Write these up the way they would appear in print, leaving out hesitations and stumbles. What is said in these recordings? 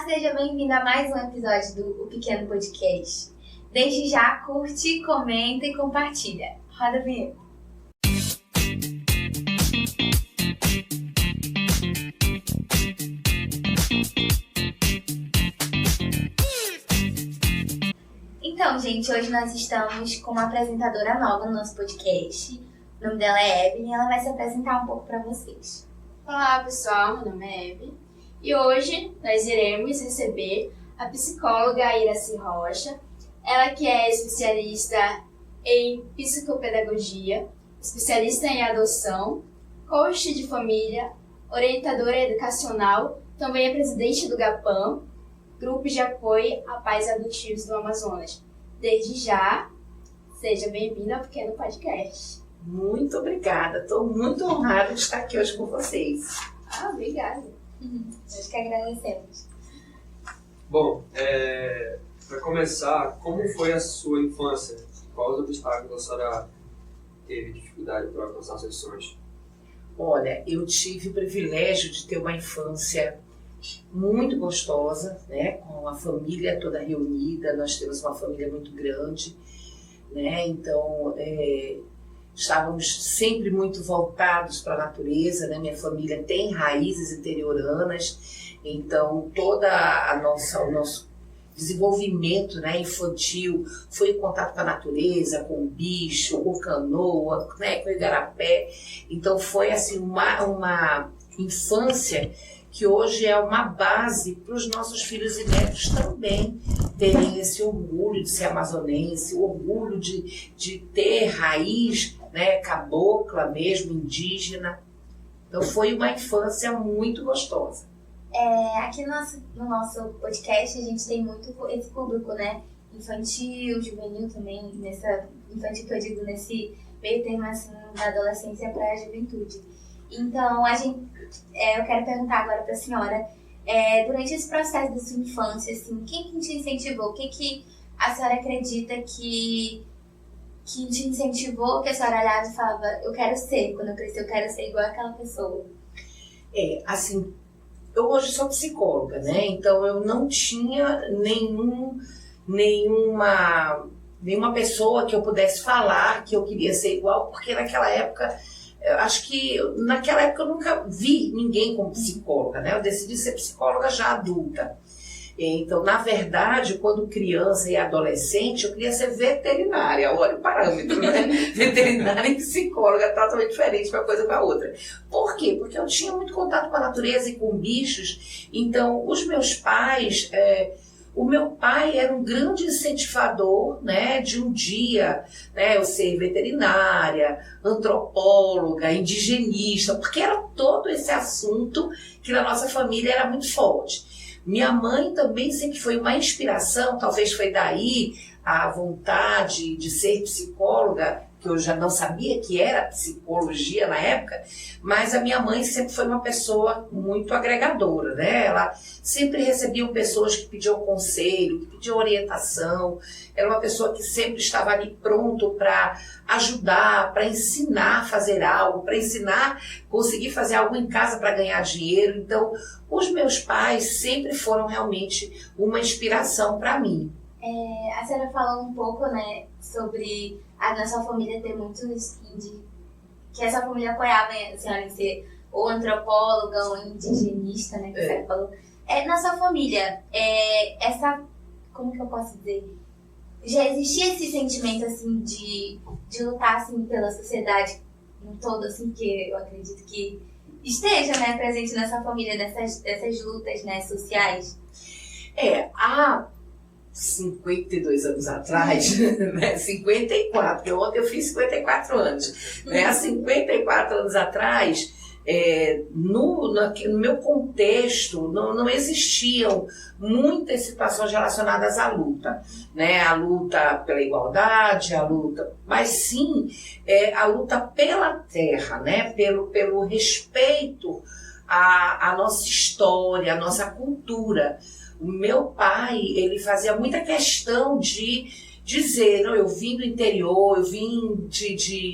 seja bem-vindo a mais um episódio do O Pequeno Podcast. Desde já, curte, comenta e compartilha. Roda a vinheta. Então, gente, hoje nós estamos com uma apresentadora nova no nosso podcast. O nome dela é Evelyn e ela vai se apresentar um pouco para vocês. Olá, pessoal, meu nome é Evelyn e hoje nós iremos receber a psicóloga Iracy Rocha, ela que é especialista em psicopedagogia, especialista em adoção, coach de família, orientadora educacional, também é presidente do GAPAM, Grupo de Apoio a Pais Adotivos do Amazonas. Desde já, seja bem-vindo ao Pequeno Podcast. Muito obrigada, estou muito honrada de estar aqui hoje com vocês. Obrigada. Nós que agradecemos. Bom, para começar, como foi a sua infância? Quais os obstáculos a senhora teve dificuldade para alcançar seus sonhos? Olha, eu tive o privilégio de ter uma infância muito gostosa, né? Com a família toda reunida, nós temos uma família muito grande, né? Então, estávamos sempre muito voltados para a natureza, né? Minha família tem raízes interioranas, então todo o nosso desenvolvimento, né, infantil foi em contato com a natureza, com o bicho, com canoa, né, com o igarapé. Então foi assim uma infância que hoje é uma base para os nossos filhos e netos também terem esse orgulho de ser amazonense, o orgulho de ter raiz, né, cabocla mesmo, indígena. Então foi uma infância muito gostosa. Aqui no nosso podcast a gente tem muito esse público, né? Infantil, juvenil também, nessa infantil que eu digo nesse meio termo assim, da adolescência para a juventude. Então eu quero perguntar agora para a senhora, durante esse processo da sua infância, assim, quem te incentivou? O que a senhora acredita que te incentivou, que a senhora olhava e falava, eu quero ser, quando eu crescer, eu quero ser igual aquela pessoa? Assim, eu hoje sou psicóloga, né? Então eu não tinha nenhuma pessoa que eu pudesse falar que eu queria ser igual, porque naquela época, eu nunca vi ninguém como psicóloga, né? Eu decidi ser psicóloga já adulta. Então, na verdade, quando criança e adolescente, eu queria ser veterinária. Olha o parâmetro, né? Veterinária e psicóloga, totalmente diferente uma coisa com a outra. Por quê? Porque eu tinha muito contato com a natureza e com bichos. Então, os meus pais... O meu pai era um grande incentivador, né, de um dia, né, eu ser veterinária, antropóloga, indigenista, porque era todo esse assunto que na nossa família era muito forte. Minha mãe também sempre foi uma inspiração, talvez foi daí a vontade de ser psicóloga, que eu já não sabia que era psicologia na época, mas a minha mãe sempre foi uma pessoa muito agregadora, né? Ela sempre recebia pessoas que pediam conselho, que pediam orientação, era uma pessoa que sempre estava ali pronto para ajudar, para ensinar a fazer algo, para ensinar a conseguir fazer algo em casa para ganhar dinheiro. Então, os meus pais sempre foram realmente uma inspiração para mim. A senhora falou um pouco, né, sobre a nossa família ter muito que essa família apoiava a senhora em ser ou antropóloga ou indigenista, né, que a senhora falou. Na sua família, como que eu posso dizer? Já existia esse sentimento, assim, de lutar, assim, pela sociedade em todo, assim, que eu acredito que esteja, né, presente nessa família, dessas lutas, né, sociais? Há 52 anos atrás, né, 54, porque ontem eu fiz 54 anos, né, há 54 anos atrás, no meu contexto, não existiam muitas situações relacionadas à luta, né, a luta pela igualdade, a luta, mas sim a luta pela terra, né, pelo respeito à nossa história, à nossa cultura. O meu pai, ele fazia muita questão de dizer, não, eu vim do interior, eu vim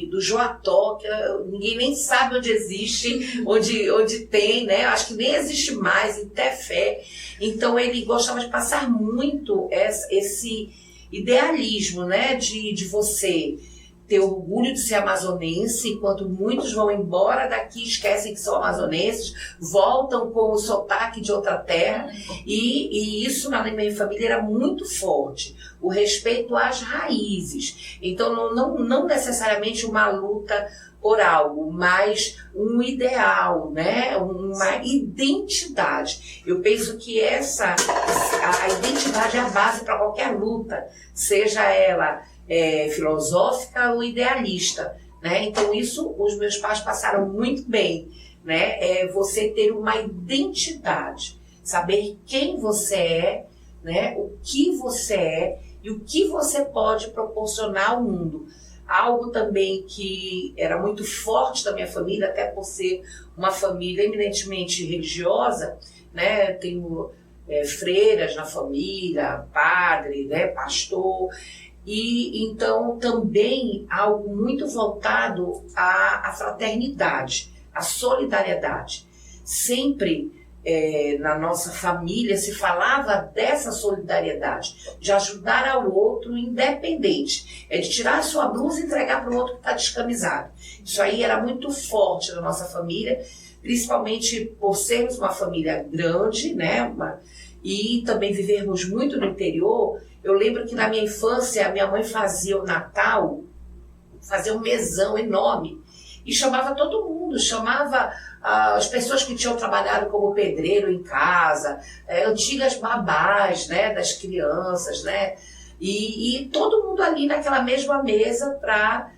do Joató, que ninguém nem sabe onde existe, onde tem, né? Acho que nem existe mais, em Tefé. Então ele gostava de passar muito esse idealismo, né? De você ter orgulho de ser amazonense, enquanto muitos vão embora daqui, esquecem que são amazonenses, voltam com o sotaque de outra terra, e isso na minha família era muito forte, o respeito às raízes. Então não necessariamente uma luta por algo, mas um ideal, né? Uma identidade. Eu penso que a identidade é a base para qualquer luta, seja ela filosófica ou idealista, né? Então isso os meus pais passaram muito bem, né? Você ter uma identidade, saber quem você é, né? O que você é e o que você pode proporcionar ao mundo. Algo também que era muito forte da minha família, até por ser uma família eminentemente religiosa, né? Tenho freiras na família, padre, né? Pastor. E então também algo muito voltado à fraternidade, à solidariedade. Sempre na nossa família se falava dessa solidariedade, de ajudar ao outro independente, de tirar a sua blusa e entregar para o outro que está descamisado. Isso aí era muito forte na nossa família, principalmente por sermos uma família grande, né? E também vivermos muito no interior. Eu lembro que na minha infância a minha mãe fazia o Natal, fazia um mesão enorme e chamava todo mundo, chamava as pessoas que tinham trabalhado como pedreiro em casa, antigas babás, né, das crianças, né, e todo mundo ali naquela mesma mesa para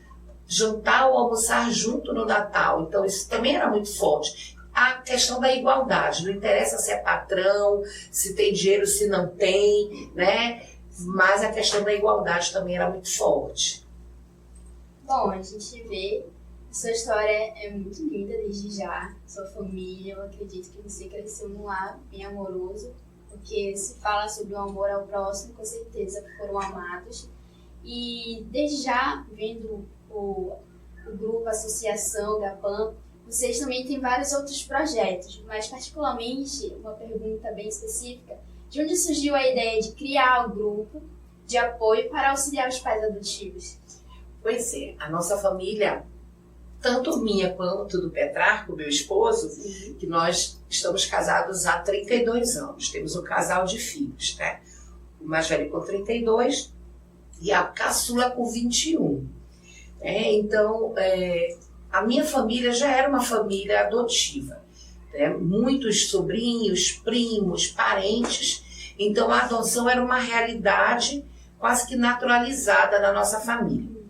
jantar ou almoçar junto no Natal. Então isso também era muito forte. A questão da igualdade, não interessa se é patrão, se tem dinheiro, se não tem, né? Mas a questão da igualdade também era muito forte. Bom, a gente vê que sua história é muito linda desde já. Sua família, eu acredito que você cresceu num lar bem amoroso, porque se fala sobre o amor ao próximo, com certeza foram amados. E desde já, vendo o grupo, a associação da PAN, vocês também têm vários outros projetos, mas particularmente, uma pergunta bem específica, de onde surgiu a ideia de criar o grupo de apoio para auxiliar os pais adotivos? Pois é, a nossa família, tanto minha quanto do Petrarco, meu esposo, sim, que nós estamos casados há 32 anos, temos um casal de filhos, né? O mais velho com 32 e a caçula com 21. Então, a minha família já era uma família adotiva, né? Muitos sobrinhos, primos, parentes. Então a adoção era uma realidade quase que naturalizada na nossa família.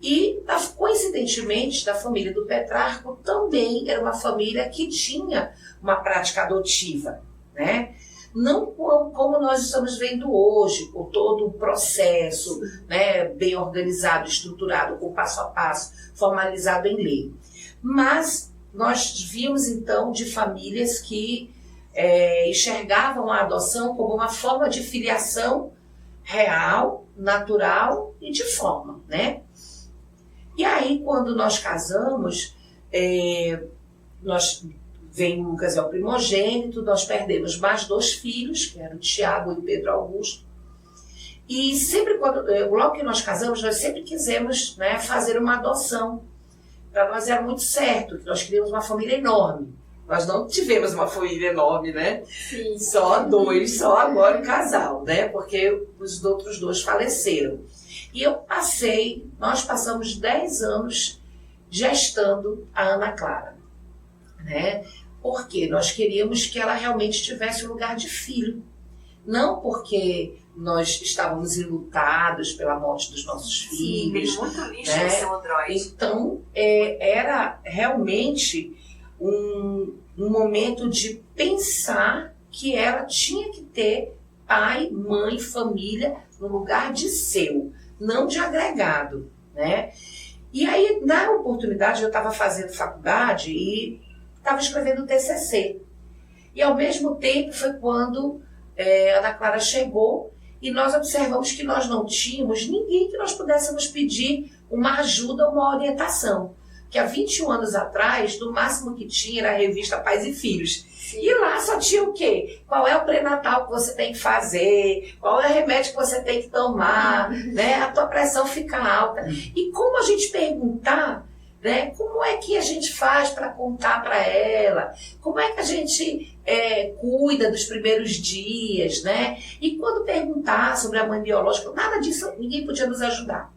E, coincidentemente, da família do Petrarco também era uma família que tinha uma prática adotiva, né? Não como nós estamos vendo hoje, com todo o processo, né, bem organizado, estruturado, com passo a passo, formalizado em lei. Mas nós vimos, então, de famílias que enxergavam a adoção como uma forma de filiação real, natural e de forma, né? E aí, quando nós casamos, vem o Lucas, é o primogênito, nós perdemos mais 2 filhos, que eram o Tiago e o Pedro Augusto. E sempre, logo que nós casamos, nós sempre quisemos, né, fazer uma adoção. Para nós era muito certo, que nós queríamos uma família enorme. Nós não tivemos uma família enorme, né? Sim. Só 2, só agora o casal, né? Porque os outros 2 faleceram. E nós passamos 10 anos gestando a Ana Clara, né? Porque nós queríamos que ela realmente tivesse um lugar de filho. Não porque nós estávamos enlutados pela morte dos nossos filhos. Sim, muito lixo, né? Seu Android. Então, era realmente um momento de pensar que ela tinha que ter pai, mãe, família no lugar de seu, não de agregado, né? E aí, na oportunidade, eu estava fazendo faculdade e estava escrevendo o TCC. E, ao mesmo tempo, foi quando a Ana Clara chegou e nós observamos que nós não tínhamos ninguém que nós pudéssemos pedir uma ajuda, uma orientação. Que há 21 anos atrás, no máximo que tinha era a revista Pais e Filhos. Sim. E lá só tinha o quê? Qual é o pré-natal que você tem que fazer? Qual é o remédio que você tem que tomar? Né? A tua pressão fica alta. E como a gente perguntar, né? Como é que a gente faz para contar para ela? Como é que a gente cuida dos primeiros dias? Né? E quando perguntar sobre a mãe biológica, nada disso, ninguém podia nos ajudar.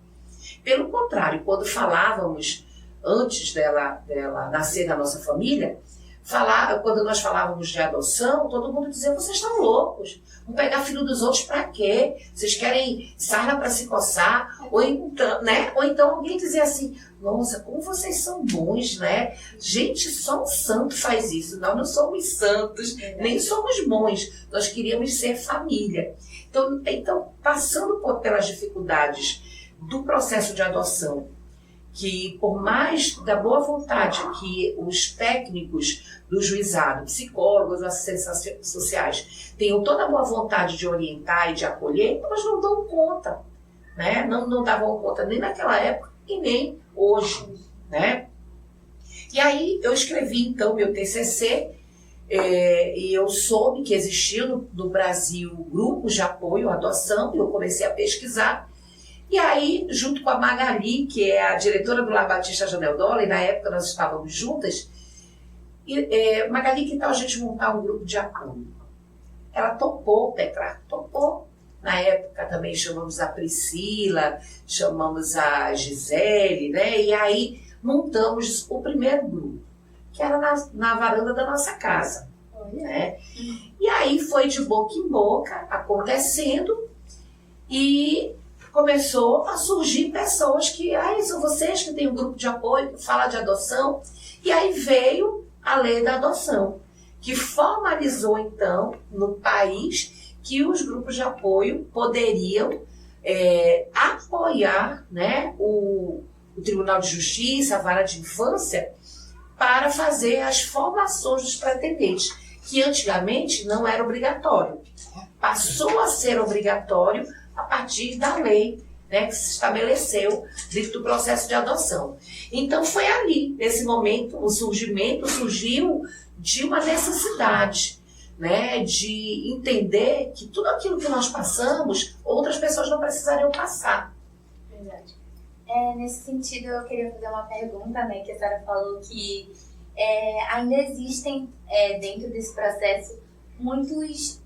Pelo contrário, quando falávamos antes dela nascer na nossa família, quando nós falávamos de adoção, todo mundo dizia, vocês estão loucos, vão pegar filho dos outros para quê? Vocês querem sarna para se coçar? Ou então alguém dizia assim, nossa, como vocês são bons, né? Gente, só um santo faz isso, nós não somos santos, nem somos bons, nós queríamos ser família. Então passando pelas dificuldades do processo de adoção, que por mais da boa vontade que os técnicos do juizado, psicólogos, assistentes sociais, tenham toda a boa vontade de orientar e de acolher, elas não dão conta, né? Não davam conta nem naquela época e nem hoje, né? E aí eu escrevi então meu TCC e eu soube que existiam no Brasil grupos de apoio à adoção e eu comecei a pesquisar. E aí, junto com a Magali, que é a diretora do Lar Batista Janel Dola, e na época nós estávamos juntas, Magali, que tal a gente montar um grupo de apoio? Ela topou, Petra, topou. Na época também chamamos a Priscila, chamamos a Gisele, né? E aí montamos o primeiro grupo, que era na varanda da nossa casa. Né? E aí foi de boca em boca, acontecendo, e começou a surgir pessoas que, são vocês que têm um grupo de apoio que fala de adoção. E aí veio a lei da adoção, que formalizou então no país que os grupos de apoio poderiam apoiar, né, o Tribunal de Justiça, a Vara de Infância, para fazer as formações dos pretendentes, que antigamente não era obrigatório. Passou a ser obrigatório a partir da lei, né, que se estabeleceu dentro do processo de adoção. Então foi ali, nesse momento, o surgiu de uma necessidade, né, de entender que tudo aquilo que nós passamos, outras pessoas não precisariam passar. Verdade. Nesse sentido, eu queria fazer uma pergunta, né, que a senhora falou que ainda existem, dentro desse processo, muitas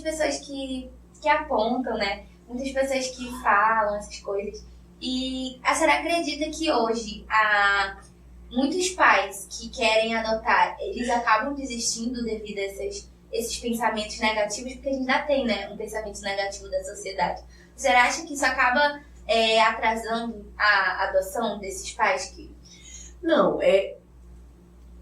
pessoas que apontam, né? Muitas pessoas que falam essas coisas. E a senhora acredita que hoje muitos pais que querem adotar, eles acabam desistindo devido a esses pensamentos negativos, porque a gente ainda tem, né, um pensamento negativo da sociedade. A senhora acha que isso acaba atrasando a adoção desses pais? Não,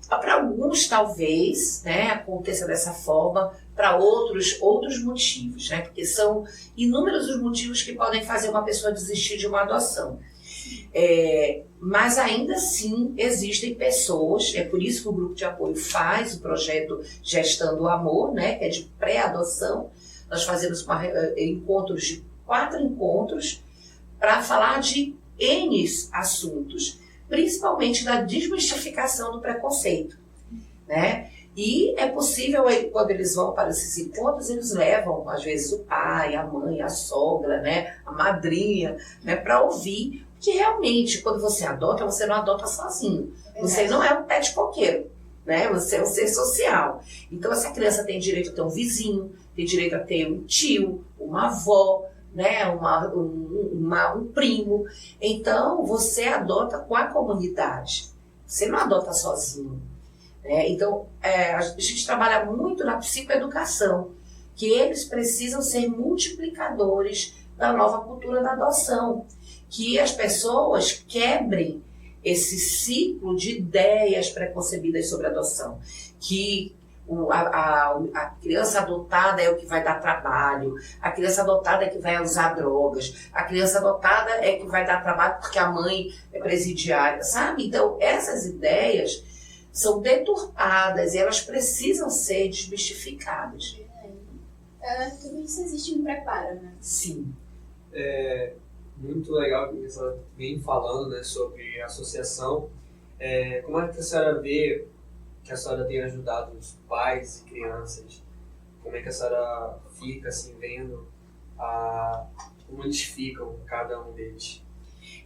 para alguns talvez, né, aconteça dessa forma, para outros motivos, né, porque são inúmeros os motivos que podem fazer uma pessoa desistir de uma adoção. Mas ainda assim existem pessoas, é por isso que o grupo de apoio faz o projeto Gestando o Amor, né, que é de pré-adoção. Nós fazemos 4 encontros para falar de N assuntos, principalmente da desmistificação do preconceito, né? E é possível, quando eles vão para esses encontros, eles levam, às vezes, o pai, a mãe, a sogra, né, a madrinha, né, para ouvir que realmente, quando você adota, você não adota sozinho. Você não é um pet coqueiro, né? Você é um ser social. Então, essa criança tem direito a ter um vizinho, tem direito a ter um tio, uma avó, né, um primo. Então, você adota com a comunidade. Você não adota sozinho. Então, a gente trabalha muito na psicoeducação, que eles precisam ser multiplicadores da nova cultura da adoção, que as pessoas quebrem esse ciclo de ideias preconcebidas sobre a adoção, que a criança adotada é o que vai dar trabalho, a criança adotada é que vai usar drogas, a criança adotada é que vai dar trabalho porque a mãe é presidiária, sabe? Então, essas ideias são deturpadas e elas precisam ser desmistificadas. também isso existe um preparo, né? Sim. Muito legal que a senhora vem falando, né, sobre a associação. Como é que a senhora vê que a senhora tem ajudado os pais e crianças? Como é que a senhora fica assim, vendo como eles ficam, cada um deles?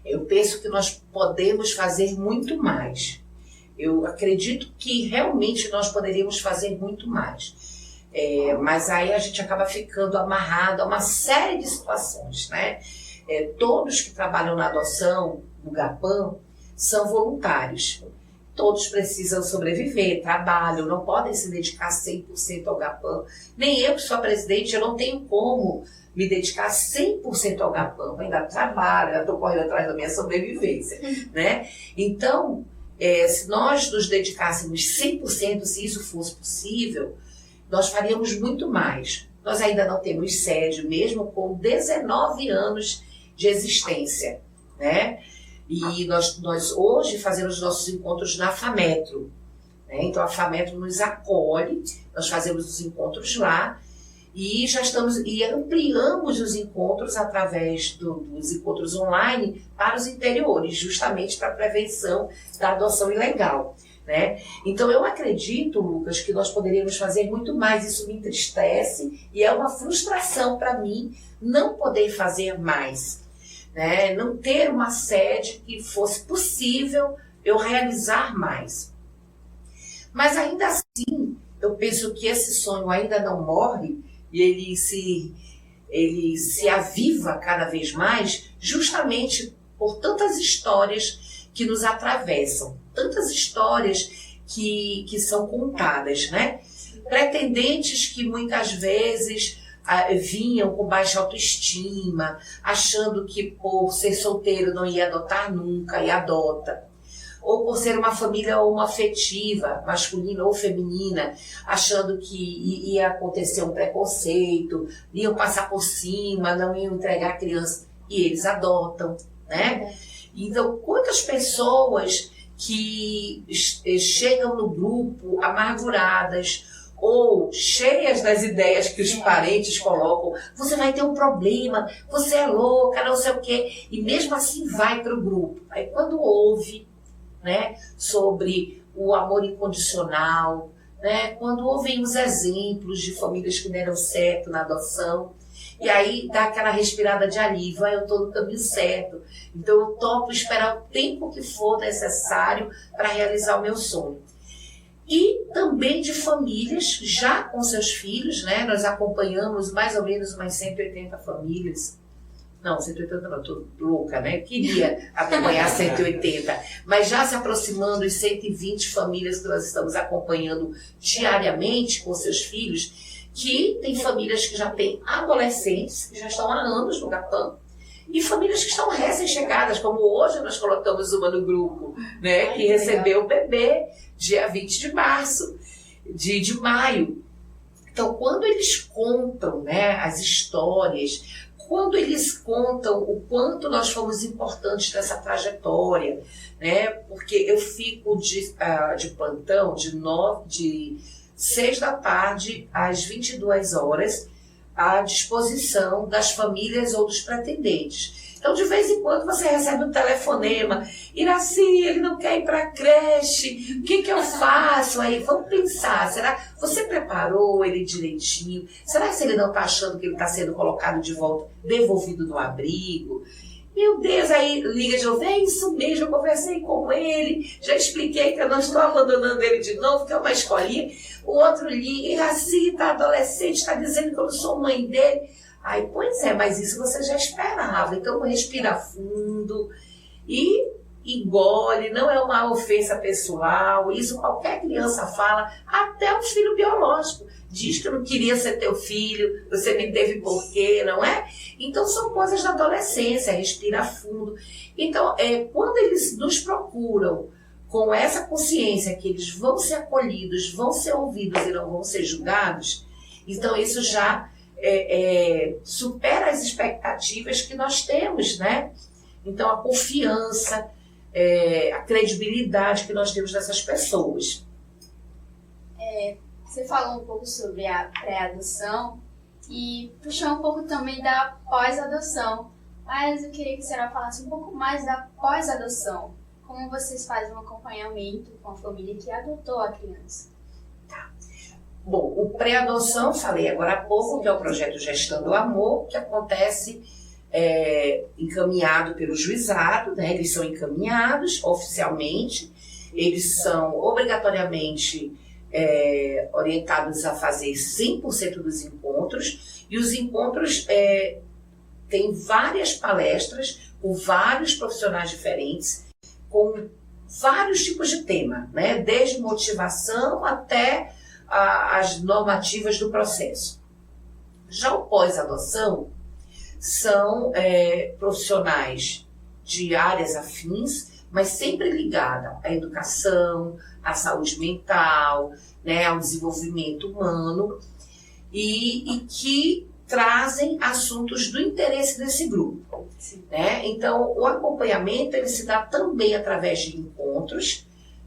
Eu penso que nós podemos fazer muito mais. Eu acredito que realmente nós poderíamos fazer muito mais. Mas aí a gente acaba ficando amarrado a uma série de situações, né? Todos que trabalham na adoção, no GAPAM, são voluntários. Todos precisam sobreviver, trabalham, não podem se dedicar 100% ao GAPAM. Nem eu, que sou a presidente, eu não tenho como me dedicar 100% ao GAPAM. Eu ainda trabalho, ainda estou correndo atrás da minha sobrevivência, né? Então, se nós nos dedicássemos 100%, se isso fosse possível, nós faríamos muito mais. Nós ainda não temos sede, mesmo com 19 anos de existência, né? E nós hoje fazemos nossos encontros na FAMetro, né? Então a FAMetro nos acolhe, nós fazemos os encontros lá e ampliamos os encontros através dos encontros online para os interiores, justamente para a prevenção da adoção ilegal, né? Então eu acredito, Lucas, que nós poderíamos fazer muito mais. Isso me entristece e é uma frustração para mim não poder fazer mais, né? Não ter uma sede que fosse possível eu realizar mais. Mas ainda assim, eu penso que esse sonho ainda não morre e ele se aviva cada vez mais, justamente por tantas histórias que nos atravessam, tantas histórias que são contadas, né? Pretendentes que muitas vezes vinham com baixa autoestima, achando que por ser solteiro não ia adotar nunca e adota. Ou por ser uma família homoafetiva, masculina ou feminina, achando que ia acontecer um preconceito, iam passar por cima, não iam entregar a criança, e eles adotam, né? Então, quantas pessoas que chegam no grupo amarguradas ou cheias das ideias que os parentes colocam, você vai ter um problema, você é louca, não sei o quê, e mesmo assim vai para o grupo. Aí quando ouve, né, sobre o amor incondicional, né, quando ouvem os exemplos de famílias que deram certo na adoção, e aí dá aquela respirada de alívio, eu estou no caminho certo, então eu topo esperar o tempo que for necessário para realizar o meu sonho. E também de famílias já com seus filhos, né? Nós acompanhamos mais ou menos umas 180 famílias. Não, 180 não, estou louca, né? Eu queria acompanhar 180, mas já se aproximando dos 120 famílias que nós estamos acompanhando diariamente com seus filhos, que tem famílias que já têm adolescentes, que já estão há anos no GAPAM, e famílias que estão recém-chegadas, como hoje nós colocamos uma no grupo, né? Que recebeu o bebê dia 20 de março, de maio. Então, quando eles contam, né, as histórias, quando eles contam o quanto nós fomos importantes nessa trajetória, né? Porque eu fico de plantão de 6 da tarde às 22 horas à disposição das famílias ou dos pretendentes. Então, de vez em quando, você recebe um telefonema. Iraci, ele não quer ir para a creche. O que eu faço? Aí, vamos pensar. Será que você preparou ele direitinho? Será que ele não está achando que ele está sendo colocado de volta, devolvido no abrigo? Meu Deus, aí liga de novo. É isso mesmo, eu conversei com ele. Já expliquei que eu não estou abandonando ele de novo, que é uma escolinha. O outro liga. Iraci está adolescente, está dizendo que eu não sou mãe dele. Aí, pois é, mas isso você já esperava. Então, respira fundo e engole. Não é uma ofensa pessoal. Isso qualquer criança fala, até os filhos biológicos. Diz que eu não queria ser teu filho, você me teve por quê, não é? Então, são coisas da adolescência, respira fundo. Então, quando eles nos procuram com essa consciência que eles vão ser acolhidos, vão ser ouvidos e não vão ser julgados, então isso já supera as expectativas que nós temos, né? Então, a confiança, a credibilidade que nós temos nessas pessoas. Você falou um pouco sobre a pré-adoção e puxar um pouco também da pós-adoção. Mas eu queria que a senhora falasse um pouco mais da pós-adoção. Como vocês fazem um acompanhamento com a família que adotou a criança? Bom, o pré-adoção, falei agora há pouco, que é o projeto Gestando o Amor, que acontece encaminhado pelo juizado, né? Eles são encaminhados oficialmente, eles são obrigatoriamente orientados a fazer 100% dos encontros, e os encontros têm várias palestras com vários profissionais diferentes, com vários tipos de tema, né? Desde motivação até as normativas do processo. Já o pós-adoção são profissionais de áreas afins, mas sempre ligada à educação, à saúde mental, né, ao desenvolvimento humano, e que trazem assuntos do interesse desse grupo. Né? Então, o acompanhamento ele se dá também através de encontros,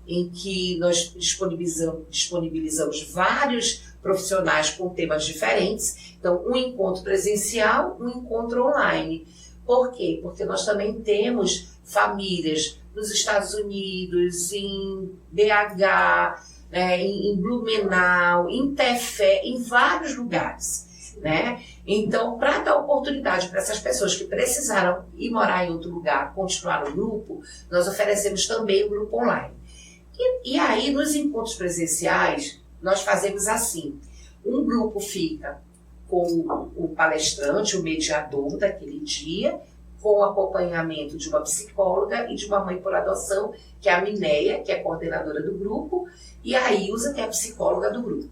em que nós disponibilizamos vários profissionais com temas diferentes. Então, um encontro presencial, um encontro online. Por quê? Porque nós também temos famílias nos Estados Unidos, em BH, né, em Blumenau, em Tefé, em vários lugares. Né? Então, para dar oportunidade para essas pessoas que precisaram ir morar em outro lugar, continuar no grupo, nós oferecemos também o grupo online. E aí, nos encontros presenciais, nós fazemos assim: um grupo fica com o palestrante, o mediador daquele dia, com o acompanhamento de uma psicóloga e de uma mãe por adoção, que é a Mineia, que é coordenadora do grupo, e a Ilza, que é a psicóloga do grupo.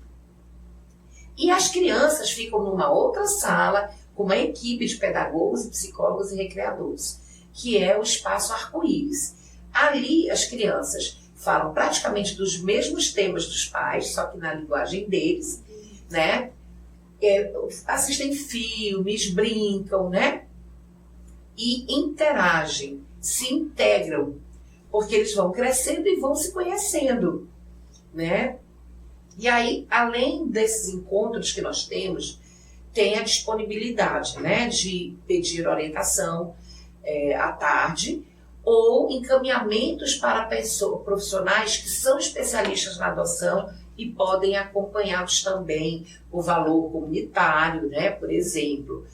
E as crianças ficam numa outra sala com uma equipe de pedagogos, psicólogos e recreadores, que é o espaço arco-íris. Ali as crianças falam praticamente dos mesmos temas dos pais, só que na linguagem deles, né? Assistem filmes, brincam, né? E interagem, se integram, porque eles vão crescendo e vão se conhecendo, né? E aí, além desses encontros que nós temos, tem a disponibilidade, né, de pedir orientação à tarde ou encaminhamentos para profissionais que são especialistas na adoção e podem acompanhá-los também o valor comunitário, né, por exemplo.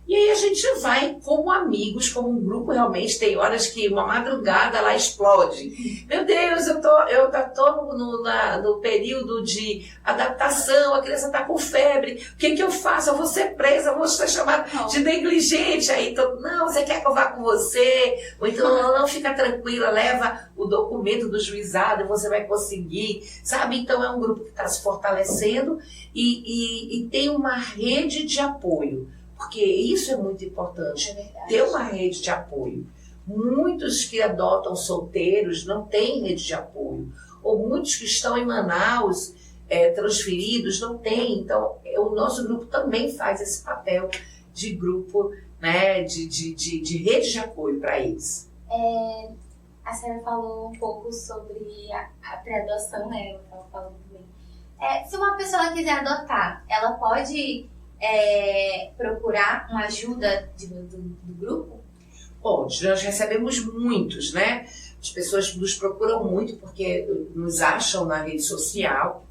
E aí a gente vai como amigos, como um grupo, realmente tem horas que uma madrugada lá explode. Meu Deus, eu tô no período de adaptação, a criança está com febre, o que eu faço? Eu vou ser presa, eu vou ser chamada de negligente. Aí, não, você quer que eu vá com você? Ou então, não, fica tranquila, leva o documento do juizado, você vai conseguir, sabe? Então é um grupo que está se fortalecendo e tem uma rede de apoio. Porque isso é muito importante, ter uma rede de apoio. Muitos que adotam solteiros não têm rede de apoio. Ou muitos que estão em Manaus, transferidos, não têm. Então, o nosso grupo também faz esse papel de grupo, né, de rede de apoio para eles. A senhora falou um pouco sobre a pré-adoção, né? Eu estava falando também. Se uma pessoa quiser adotar, ela pode procurar uma ajuda do grupo? Pode, nós recebemos muitos, né? As pessoas nos procuram muito porque nos acham na rede social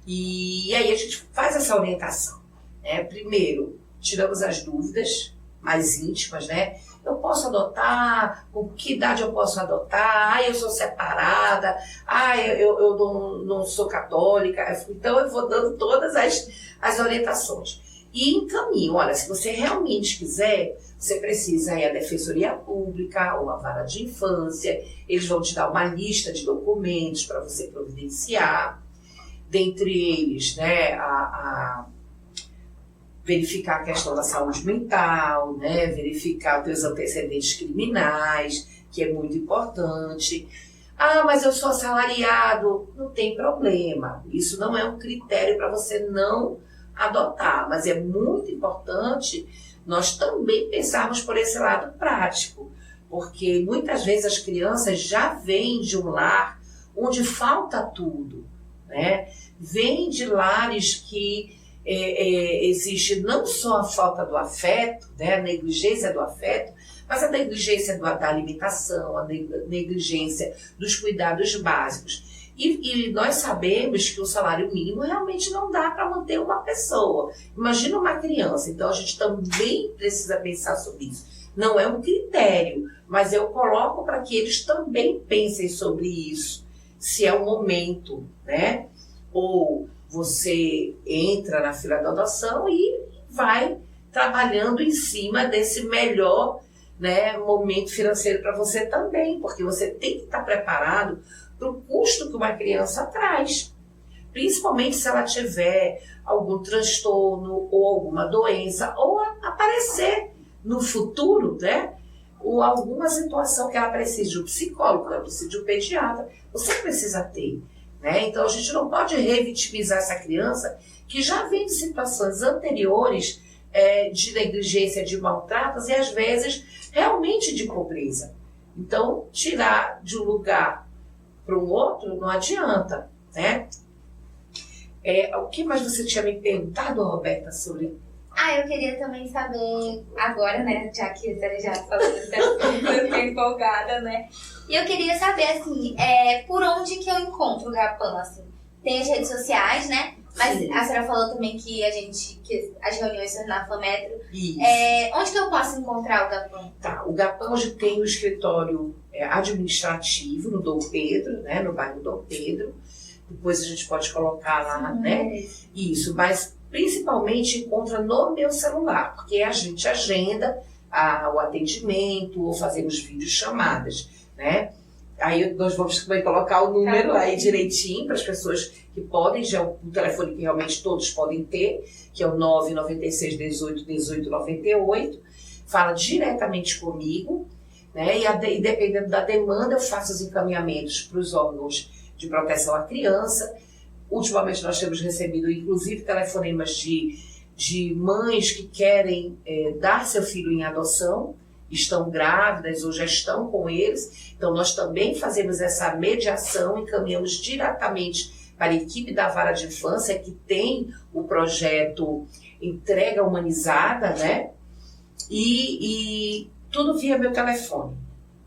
e aí a gente faz essa orientação, né? Primeiro, tiramos as dúvidas mais íntimas, né? Eu posso adotar? Com que idade eu posso adotar? Eu sou separada? Eu não sou católica? Então eu vou dando todas as orientações. E encaminho, olha, se você realmente quiser, você precisa ir à Defensoria Pública ou à Vara de Infância, eles vão te dar uma lista de documentos para você providenciar, dentre eles, né, a verificar a questão da saúde mental, né, verificar os teus antecedentes criminais, que é muito importante. Mas eu sou assalariado, não tem problema, isso não é um critério para você não adotar, mas é muito importante nós também pensarmos por esse lado prático, porque muitas vezes as crianças já vêm de um lar onde falta tudo, né? Vêm de lares que existe não só a falta do afeto, né, a negligência do afeto, mas a negligência da alimentação, a negligência dos cuidados básicos. E nós sabemos que o salário mínimo realmente não dá para manter uma pessoa. Imagina uma criança. Então, a gente também precisa pensar sobre isso. Não é um critério, mas eu coloco para que eles também pensem sobre isso. Se é o momento, né? Ou você entra na fila da adoção e vai trabalhando em cima desse melhor, né, momento financeiro para você também, porque você tem que estar preparado para o custo que uma criança traz, principalmente se ela tiver algum transtorno ou alguma doença, ou aparecer no futuro, né, ou alguma situação que ela precise de um psicólogo, ela precisa de um pediatra, você precisa ter, né? Então a gente não pode revitimizar essa criança que já vem de situações anteriores de negligência, de maltratos e às vezes realmente de pobreza. Então tirar de um lugar para um outro não adianta, né? O que mais você tinha me perguntado, Roberta, sobre... Eu queria também saber agora, né, já que a senhora já falou, eu fiquei empolgada, né? E eu queria saber, assim, por onde que eu encontro o GAPAM, assim? Tem as redes sociais, né? Mas sim, a senhora falou também que as reuniões são na FAMetro. Isso. Onde que eu posso encontrar o GAPAM? Tá, o GAPAM hoje tem o escritório administrativo no Dom Pedro, né, no bairro Dom Pedro. Depois a gente pode colocar lá, né? Isso, mas principalmente encontra no meu celular, porque a gente agenda o atendimento ou fazemos videochamadas, né? Aí nós vamos também colocar o número aí direitinho para as pessoas que podem, já o telefone que realmente todos podem ter, que é o 996 18 18 98, fala diretamente comigo, né? E dependendo da demanda eu faço os encaminhamentos para os órgãos de proteção à criança. Ultimamente nós temos recebido inclusive telefonemas de mães que querem dar seu filho em adoção, estão grávidas ou já estão com eles, então nós também fazemos essa mediação, encaminhamos diretamente para a equipe da Vara de Infância, que tem o projeto Entrega Humanizada, né? E tudo via meu telefone,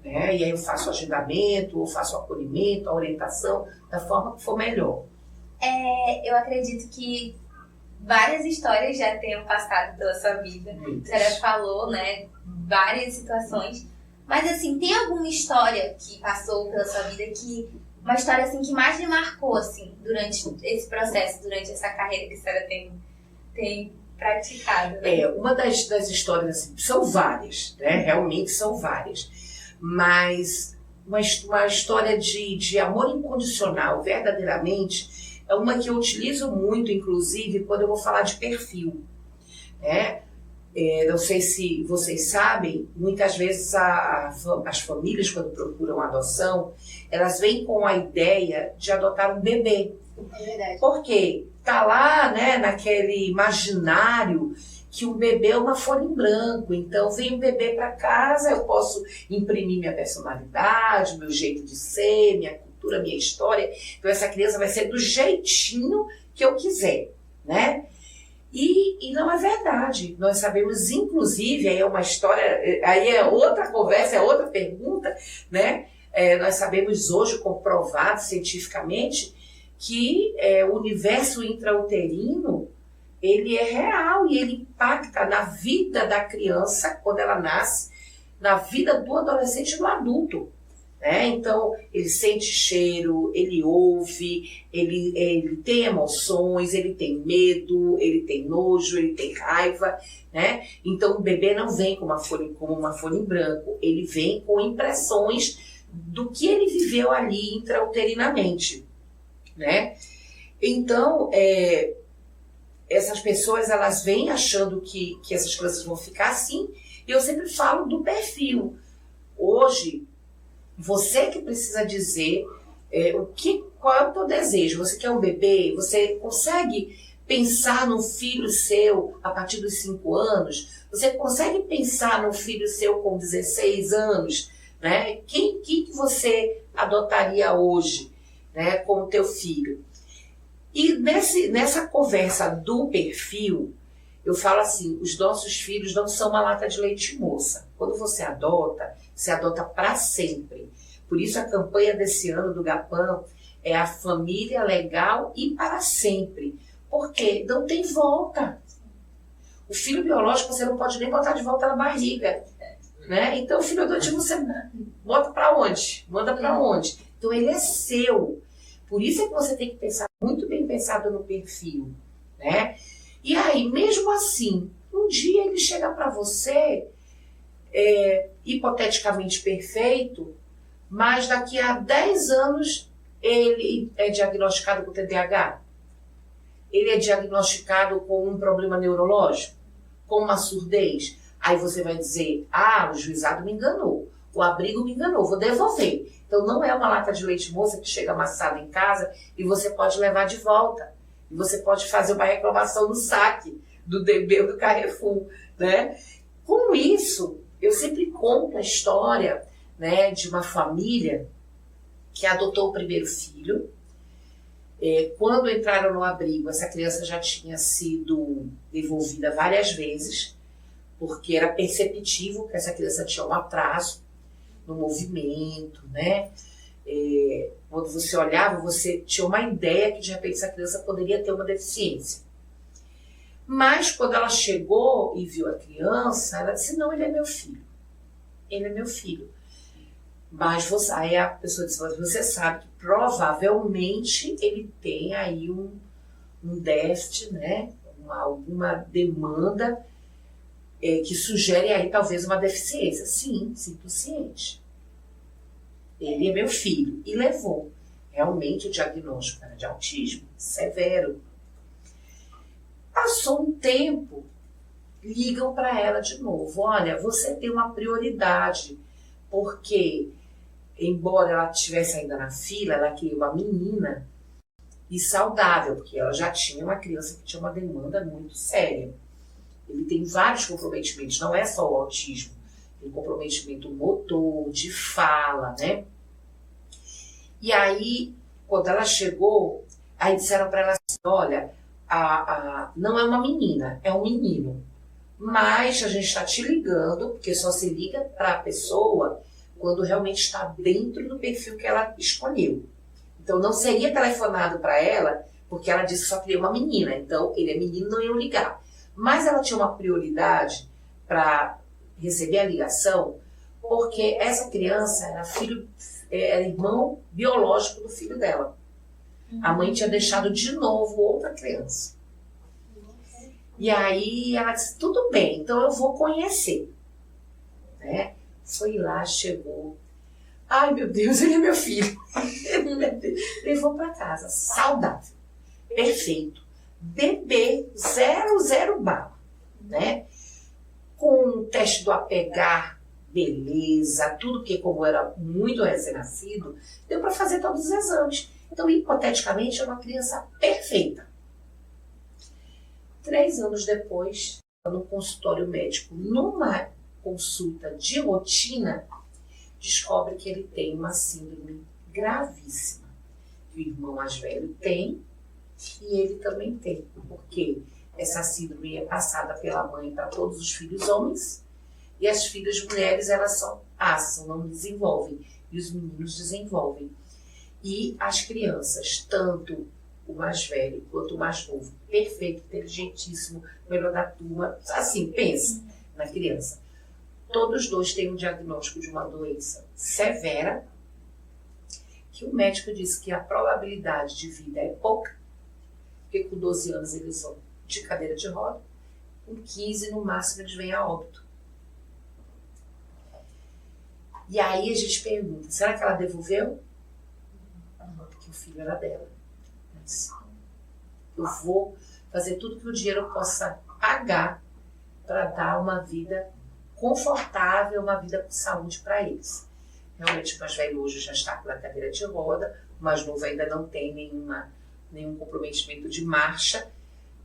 né? E aí eu faço o agendamento, eu faço o acolhimento, a orientação, da forma que for melhor. Eu acredito que várias histórias já tenham passado pela sua vida. Muitas. A senhora falou, né, várias situações. Mas, assim, tem alguma história que passou pela sua vida uma história, assim, que mais lhe marcou, assim, durante esse processo, durante essa carreira que a senhora tem praticado? Né? Uma das histórias, assim, são várias, né? Realmente são várias. Mas uma história de amor incondicional, verdadeiramente, é uma que eu utilizo muito, inclusive, quando eu vou falar de perfil, né? Não sei se vocês sabem, muitas vezes as famílias, quando procuram adoção, elas vêm com a ideia de adotar um bebê. É verdade. Porque tá lá, né, naquele imaginário que o bebê é uma folha em branco. Então, vem um bebê para casa, eu posso imprimir minha personalidade, meu jeito de ser, minha cultura, minha história. Então, essa criança vai ser do jeitinho que eu quiser, né? E não é verdade. Nós sabemos, inclusive, aí é uma história, aí é outra conversa, é outra pergunta, né? Nós sabemos hoje, comprovado cientificamente, que o universo intrauterino, ele é real e ele impacta na vida da criança quando ela nasce, na vida do adolescente e do adulto. Né? Então, ele sente cheiro, ele ouve, ele tem emoções, ele tem medo, ele tem nojo, ele tem raiva, né? Então, o bebê não vem como uma folha em branco, ele vem com impressões do que ele viveu ali intrauterinamente, né? Então, essas pessoas, elas vêm achando que essas crianças vão ficar assim, e eu sempre falo do perfil. Hoje, você que precisa dizer qual é o teu desejo. Você quer um bebê? Você consegue pensar num filho seu a partir dos 5 anos? Você consegue pensar num filho seu com 16 anos? Né? Quem que você adotaria hoje, né, como teu filho? E nessa conversa do perfil, eu falo assim, os nossos filhos não são uma lata de leite moça. Quando você adota para sempre. Por isso a campanha desse ano do GAPAM é a família legal e para sempre. Porque não tem volta. O filho biológico você não pode nem botar de volta na barriga. Né? Então o filho adotivo você bota para onde? Manda para onde? Então ele é seu. Por isso é que você tem que pensar muito bem pensado no perfil. Né? E aí, mesmo assim, um dia ele chega para você hipoteticamente perfeito, mas daqui a 10 anos ele é diagnosticado com TDAH. Ele é diagnosticado com um problema neurológico, com uma surdez. Aí você vai dizer, o juizado me enganou, o abrigo me enganou, vou devolver. Então não é uma lata de leite moça que chega amassada em casa e você pode levar de volta. E você pode fazer uma reclamação no saque do DB ou do Carrefour. Né? Com isso, eu sempre conto a história, né, de uma família que adotou o primeiro filho. Quando entraram no abrigo, essa criança já tinha sido devolvida várias vezes, porque era perceptível que essa criança tinha um atraso no movimento, né? Quando você olhava, você tinha uma ideia que de repente essa criança poderia ter uma deficiência. Mas quando ela chegou e viu a criança, ela disse, não, ele é meu filho. Ele é meu filho. Mas aí a pessoa disse, você sabe que provavelmente ele tem aí um déficit, né? Alguma demanda que sugere aí talvez uma deficiência. Sim, sinto ciente. Ele é meu filho. E levou. Realmente o diagnóstico era de autismo severo. Passou um tempo, ligam para ela de novo. Olha, você tem uma prioridade, porque, embora ela estivesse ainda na fila, ela queria uma menina e saudável, porque ela já tinha uma criança que tinha uma demanda muito séria. Ele tem vários comprometimentos, não é só o autismo. Tem comprometimento motor, de fala, né? E aí, quando ela chegou, aí disseram para ela assim, olha, não é uma menina, é um menino. Mas a gente está te ligando, porque só se liga para a pessoa quando realmente está dentro do perfil que ela escolheu. Então não seria telefonado para ela, porque ela disse que só queria uma menina. Então ele é menino, não iam ligar. Mas ela tinha uma prioridade para receber a ligação, porque essa criança era irmão biológico do filho dela. A mãe tinha deixado de novo outra criança. E aí ela disse, tudo bem, então eu vou conhecer. Né? Foi lá, chegou. Ai, meu Deus, ele é meu filho. Levou para casa, saudável, perfeito. Bebê, 0 bala. Né? Com o teste do apegar, beleza, tudo que como era muito recém-nascido, deu para fazer todos os exames. Então, hipoteticamente, é uma criança perfeita. 3 anos depois, no consultório médico, numa consulta de rotina, descobre que ele tem uma síndrome gravíssima. O irmão mais velho tem e ele também tem, porque essa síndrome é passada pela mãe para todos os filhos homens e as filhas mulheres, elas só passam, não desenvolvem, e os meninos desenvolvem. E as crianças, tanto o mais velho quanto o mais novo, perfeito, inteligentíssimo, melhor da turma, assim, pensa na criança. Todos os dois têm um diagnóstico de uma doença severa, que o médico disse que a probabilidade de vida é pouca, porque com 12 anos eles vão de cadeira de roda, com 15 no máximo eles vêm a óbito. E aí a gente pergunta, será que ela devolveu? Porque o filho era dela. Eu vou fazer tudo que o dinheiro eu possa pagar para dar uma vida confortável, uma vida com saúde para eles. Realmente o mais velho hoje já está na cadeira de roda, o mais novo ainda não tem nenhum comprometimento de marcha,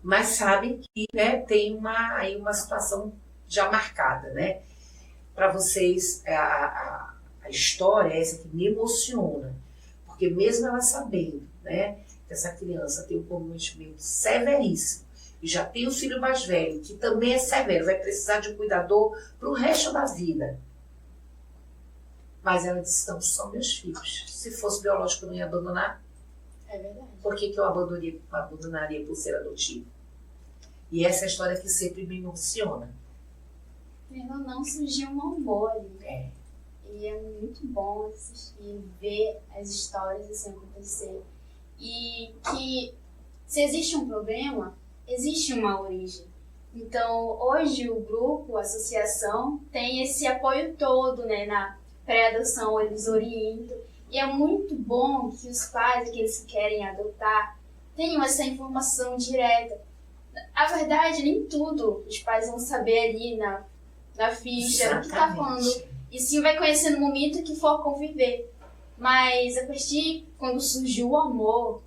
mas sabe que, né, tem aí uma situação já marcada, né? Para vocês, a história é essa que me emociona, porque mesmo ela sabendo, né, que que essa criança tem um comprometimento severíssimo e já tem o filho mais velho, que também é severo, vai precisar de um cuidador para o resto da vida. Mas ela disse, não, são meus filhos. Se fosse biológico, eu não ia abandonar. É verdade. Por que eu abandonaria por ser adotivo? E essa é a história que sempre me emociona. Não surgiu um amor ali. É. E é muito bom assistir, ver as histórias assim acontecer. E que se existe um problema, existe uma origem. Então, hoje o grupo, a associação, tem esse apoio todo, né, na pré-adoção, eles orientam. E é muito bom que os pais, aqueles que querem adotar, tenham essa informação direta. A verdade, nem tudo os pais vão saber ali na ficha, o que está falando. E sim vai conhecer no momento que for conviver. Mas a partir quando surgiu o amor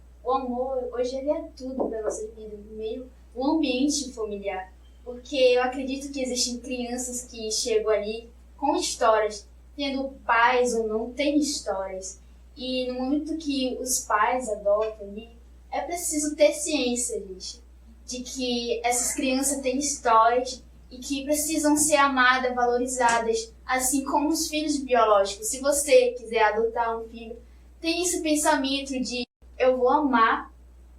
hoje ele é tudo para nossa vida, no meio o ambiente familiar. Porque eu acredito que existem crianças que chegam ali com histórias, tendo pais ou não, tem histórias. E no momento que os pais adotam ali, é preciso ter ciência, gente, de que essas crianças têm histórias e que precisam ser amadas, valorizadas, assim como os filhos biológicos. Se você quiser adotar um filho, tem esse pensamento de eu vou amar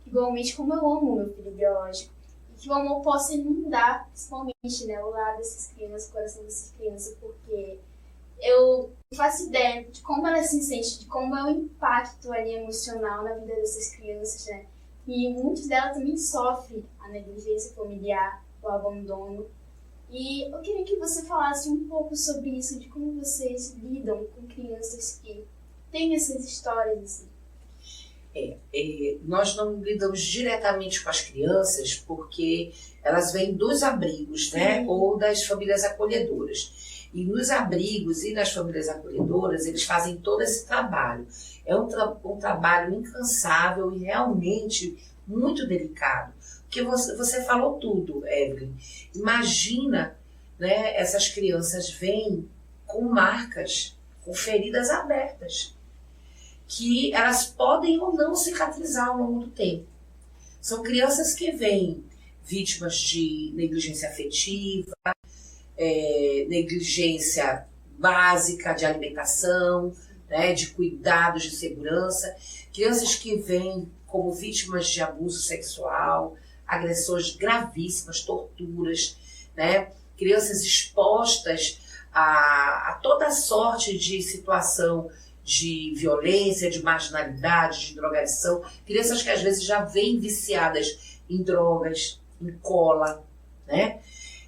igualmente como eu amo meu filho biológico. E que o amor possa inundar, principalmente, né, o lar dessas crianças, o coração dessas crianças, porque eu faço ideia de como ela se sente, de como é o impacto ali emocional na vida dessas crianças, né? E muitas delas também sofrem a negligência familiar, o abandono. E eu queria que você falasse um pouco sobre isso, de como vocês lidam com crianças que têm essas histórias assim. Nós não lidamos diretamente com as crianças porque elas vêm dos abrigos, né? Ou das famílias acolhedoras. E nos abrigos e nas famílias acolhedoras, eles fazem todo esse trabalho. É um trabalho incansável e realmente muito delicado. Porque você falou tudo, Evelyn. Imagina, né, essas crianças vêm com marcas, com feridas abertas, que elas podem ou não cicatrizar ao longo do tempo. São crianças que vêm vítimas de negligência afetiva, negligência básica de alimentação, né, de cuidados de segurança, crianças que vêm como vítimas de abuso sexual, agressões gravíssimas, torturas, né, crianças expostas a toda sorte de situação de violência, de marginalidade, de drogadição, crianças que às vezes já vêm viciadas em drogas, em cola, né?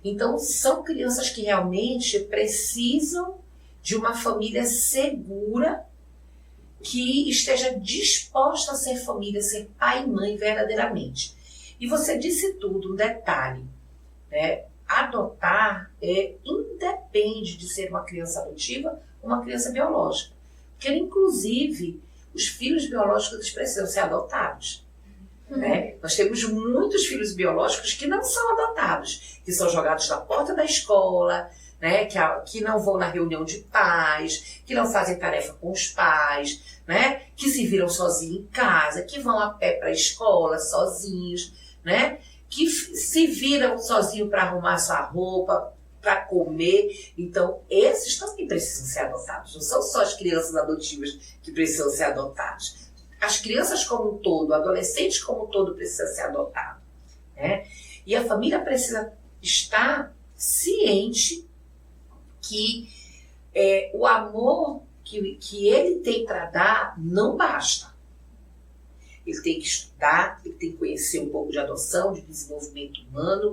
Então, são crianças que realmente precisam de uma família segura que esteja disposta a ser família, ser pai e mãe verdadeiramente. E você disse tudo, um detalhe, né? Adotar independe de ser uma criança adotiva ou uma criança biológica. Porque, inclusive, os filhos biológicos eles precisam ser adotados. Né? Nós temos muitos filhos biológicos que não são adotados, que são jogados na porta da escola, né? Que não vão na reunião de pais, que não fazem tarefa com os pais, né? Que se viram sozinhos em casa, que vão a pé para a escola sozinhos, né? Que se viram sozinhos para arrumar sua roupa, para comer. Então, esses também precisam ser adotados. Não são só as crianças adotivas que precisam ser adotadas. As crianças como um todo, adolescentes como um todo precisam ser adotados, né? E a família precisa estar ciente que o amor que ele tem para dar não basta. Ele tem que estudar, ele tem que conhecer um pouco de adoção, de desenvolvimento humano.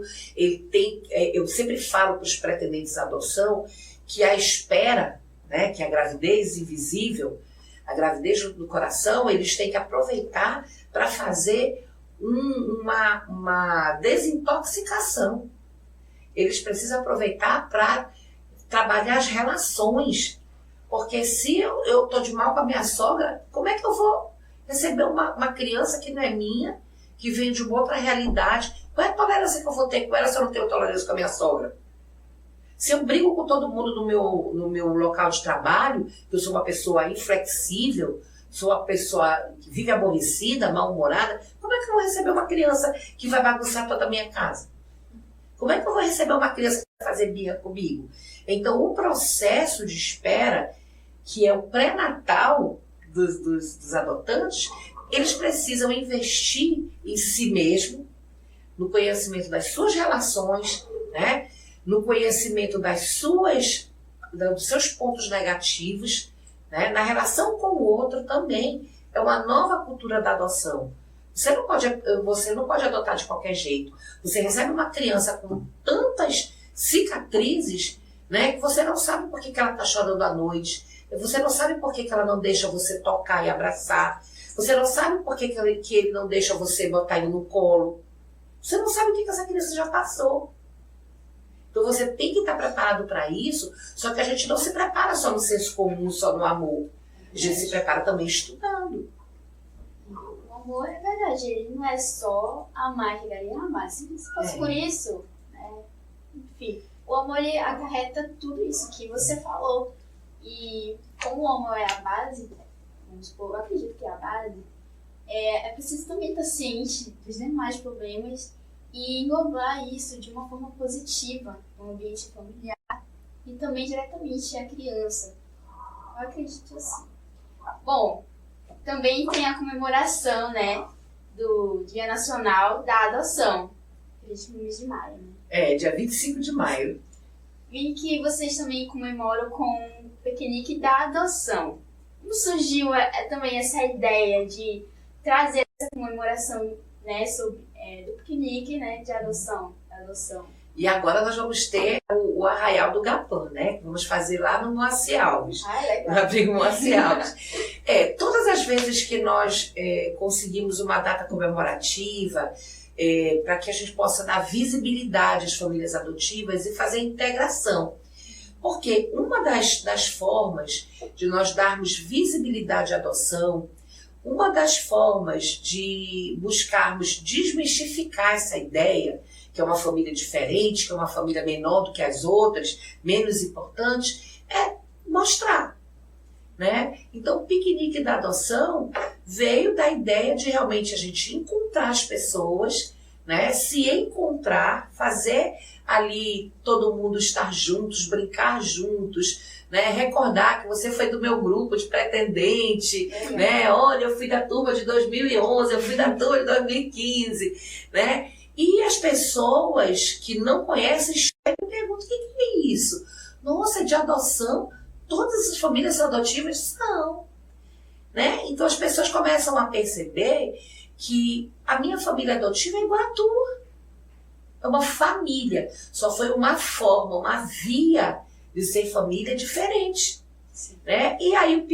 Eu sempre falo para os pretendentes à adoção que a espera, né, que a gravidez invisível, a gravidez do coração, eles têm que aproveitar para fazer uma desintoxicação. Eles precisam aproveitar para trabalhar as relações. Porque se eu estou de mal com a minha sogra, como é que eu vou receber uma criança que não é minha, que vem de uma outra realidade? Qual é a tolerância que eu vou ter com ela se eu não tenho tolerância com a minha sogra? Se eu brigo com todo mundo no meu local de trabalho, que eu sou uma pessoa inflexível, sou uma pessoa que vive aborrecida, mal-humorada, como é que eu vou receber uma criança que vai bagunçar toda a minha casa? Como é que eu vou receber uma criança que vai fazer birra comigo? Então, o processo de espera, que é o pré-natal dos adotantes, eles precisam investir em si mesmo, no conhecimento das suas relações, né? No conhecimento dos seus pontos negativos, né? Na relação com o outro também. É uma nova cultura da adoção. Você não pode adotar de qualquer jeito. Você recebe uma criança com tantas cicatrizes, né, que você não sabe por que ela está chorando à noite. Você não sabe por que ela não deixa você tocar e abraçar. Você não sabe por que ele não deixa você botar ele no colo. Você não sabe o que essa criança já passou. Então você tem que estar preparado para isso, só que a gente não se prepara só no senso comum, só no amor. A gente se prepara também estudando. O amor é verdade, ele não é só amar que daria amar. Se fosse por isso, né? Enfim, o amor ele acarreta tudo isso que você falou. E como o amor é a base, vamos supor, eu acredito que é a base, é preciso também estar ciente dos demais problemas e englobar isso de uma forma positiva no ambiente familiar e também diretamente à criança. Eu acredito assim. Bom, também tem a comemoração, né, do Dia Nacional da Adoção, acredito no mês de maio, né? Dia 25 de maio. Vi que vocês também comemoram com o piquenique da adoção. Como surgiu também essa ideia de trazer essa comemoração, né, do piquenique, né, de adoção? E agora nós vamos ter o Arraial do Gapã, né? Vamos fazer lá no Moacir Alves. Legal. No abrigo Moacir Alves. Todas as vezes que nós conseguimos uma data comemorativa, para que a gente possa dar visibilidade às famílias adotivas e fazer integração. Porque uma das formas de nós darmos visibilidade à adoção, uma das formas de buscarmos desmistificar essa ideia, que é uma família diferente, que é uma família menor do que as outras, menos importante, é mostrar. Né? Então, o piquenique da adoção veio da ideia de realmente a gente encontrar as pessoas, né? Se encontrar, fazer ali todo mundo estar juntos, brincar juntos, né? Recordar que você foi do meu grupo de pretendente, né? Olha, eu fui da turma de 2011, eu fui da turma de 2015, né? E as pessoas que não conhecem me perguntam: o que é isso? Nossa, de adoção? Todas as famílias adotivas são. Né? Então as pessoas começam a perceber que a minha família adotiva é igual a tua. É uma família. Só foi uma forma, uma via de ser família diferente. Né? E aí o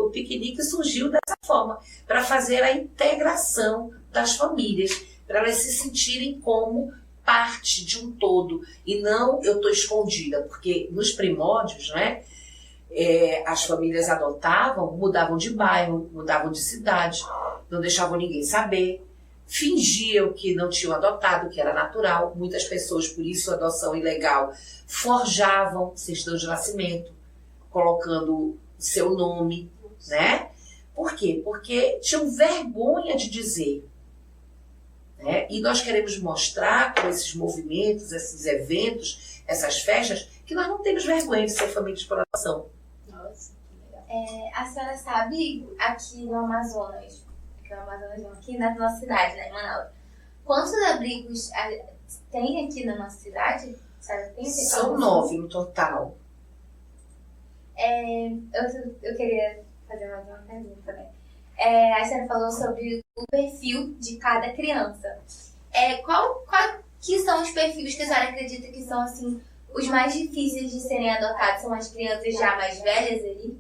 piquenique surgiu dessa forma, para fazer a integração das famílias, para elas se sentirem como parte de um todo. E não eu estou escondida, porque nos primórdios, né, as famílias adotavam, mudavam de bairro, mudavam de cidade, não deixavam ninguém saber, fingiam que não tinham adotado, que era natural. Muitas pessoas, por isso a adoção ilegal, forjavam certidão de nascimento, colocando seu nome, né? Por quê? Porque tinham vergonha de dizer. Né? E nós queremos mostrar com esses movimentos, esses eventos, essas festas, que nós não temos vergonha de ser família de exploração. Nossa, que legal. A senhora sabe, aqui no Amazonas, aqui na nossa cidade, né, em Manaus, quantos abrigos tem aqui na nossa cidade? A senhora tem esse São 9 no total. Eu queria fazer mais uma pergunta, né? A senhora falou sobre o perfil de cada criança. Qual que são os perfis que a senhora acredita que são, assim, os mais difíceis de serem adotados? São as crianças já mais velhas ali?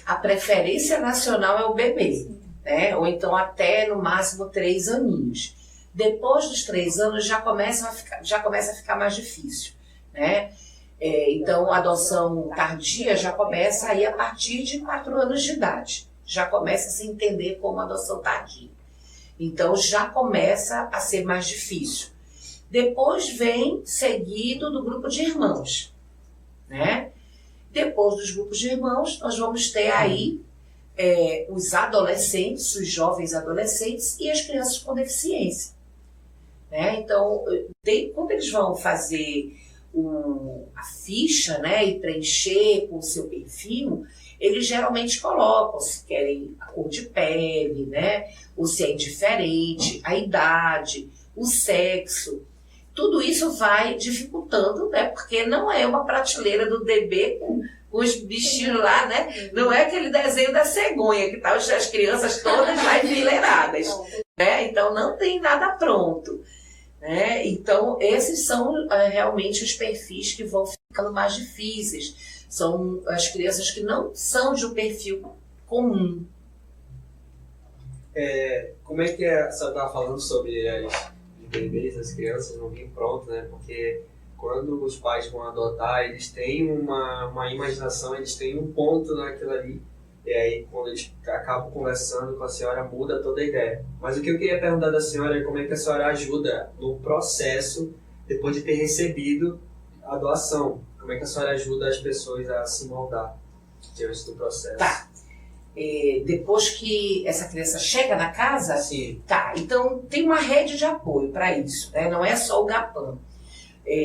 A preferência nacional é o bebê, né? Ou então até no máximo 3 aninhos. Depois dos 3 anos já começa a ficar mais difícil, né? Então a adoção tardia já começa aí a partir de 4 anos de idade. Já começa a se entender como adoção tardia. Então já começa a ser mais difícil. Depois vem seguido do grupo de irmãos, né? Depois dos grupos de irmãos, nós vamos ter aí os adolescentes, os jovens adolescentes e as crianças com deficiência. Né? Então, quando eles vão fazer a ficha, né, e preencher com o seu perfil, eles geralmente colocam se querem a cor de pele, né, ou se é indiferente, a idade, o sexo. Tudo isso vai dificultando, né, porque não é uma prateleira do DB com os bichinhos lá, né? Não é aquele desenho da cegonha que tá as crianças todas lá enfileiradas, né? Então não tem nada pronto, né? Então esses são realmente os perfis que vão ficando mais difíceis. São as crianças que não são de um perfil comum. Como é que a senhora estava falando sobre os bebês, as crianças não vir pronto, né? Porque quando os pais vão adotar, eles têm uma imaginação, eles têm um ponto naquilo ali. E aí, quando eles acabam conversando com a senhora, muda toda a ideia. Mas o que eu queria perguntar da senhora é como é que a senhora ajuda no processo, depois de ter recebido a doação. Como é que a senhora ajuda as pessoas a se moldar diante do processo? Tá. Depois que essa criança chega na casa, sim. Tá. Então, tem uma rede de apoio para isso, né? Não é só o GAPAM.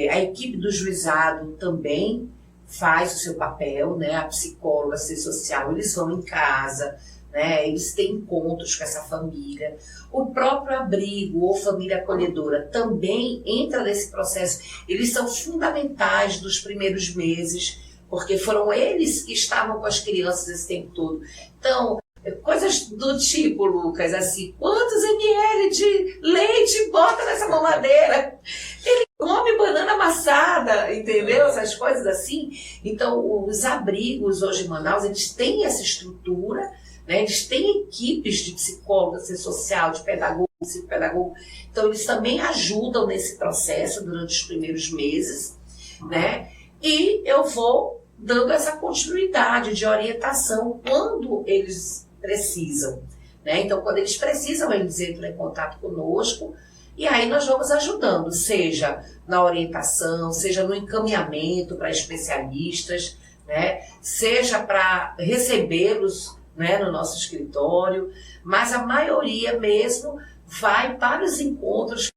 A equipe do juizado também faz o seu papel, né? A psicóloga, a assistente social, eles vão em casa, né? Eles têm encontros com essa família. O próprio abrigo ou família acolhedora também entra nesse processo. Eles são fundamentais nos primeiros meses, porque foram eles que estavam com as crianças esse tempo todo. Então, coisas do tipo, Lucas, assim, quantos ml de leite bota nessa mamadeira? Ele come banana amassada, entendeu? Essas coisas assim. Então, os abrigos hoje em Manaus, eles têm essa estrutura, né? Eles têm equipes de psicólogo, assistente social, de pedagogo, psicopedagogo. Então, eles também ajudam nesse processo durante os primeiros meses, né? E eu vou dando essa continuidade de orientação quando eles precisam, né? Então, quando eles precisam, eles entram em contato conosco e aí nós vamos ajudando, seja na orientação, seja no encaminhamento para especialistas, né? Seja para recebê-los, né, no nosso escritório, mas a maioria mesmo vai para os encontros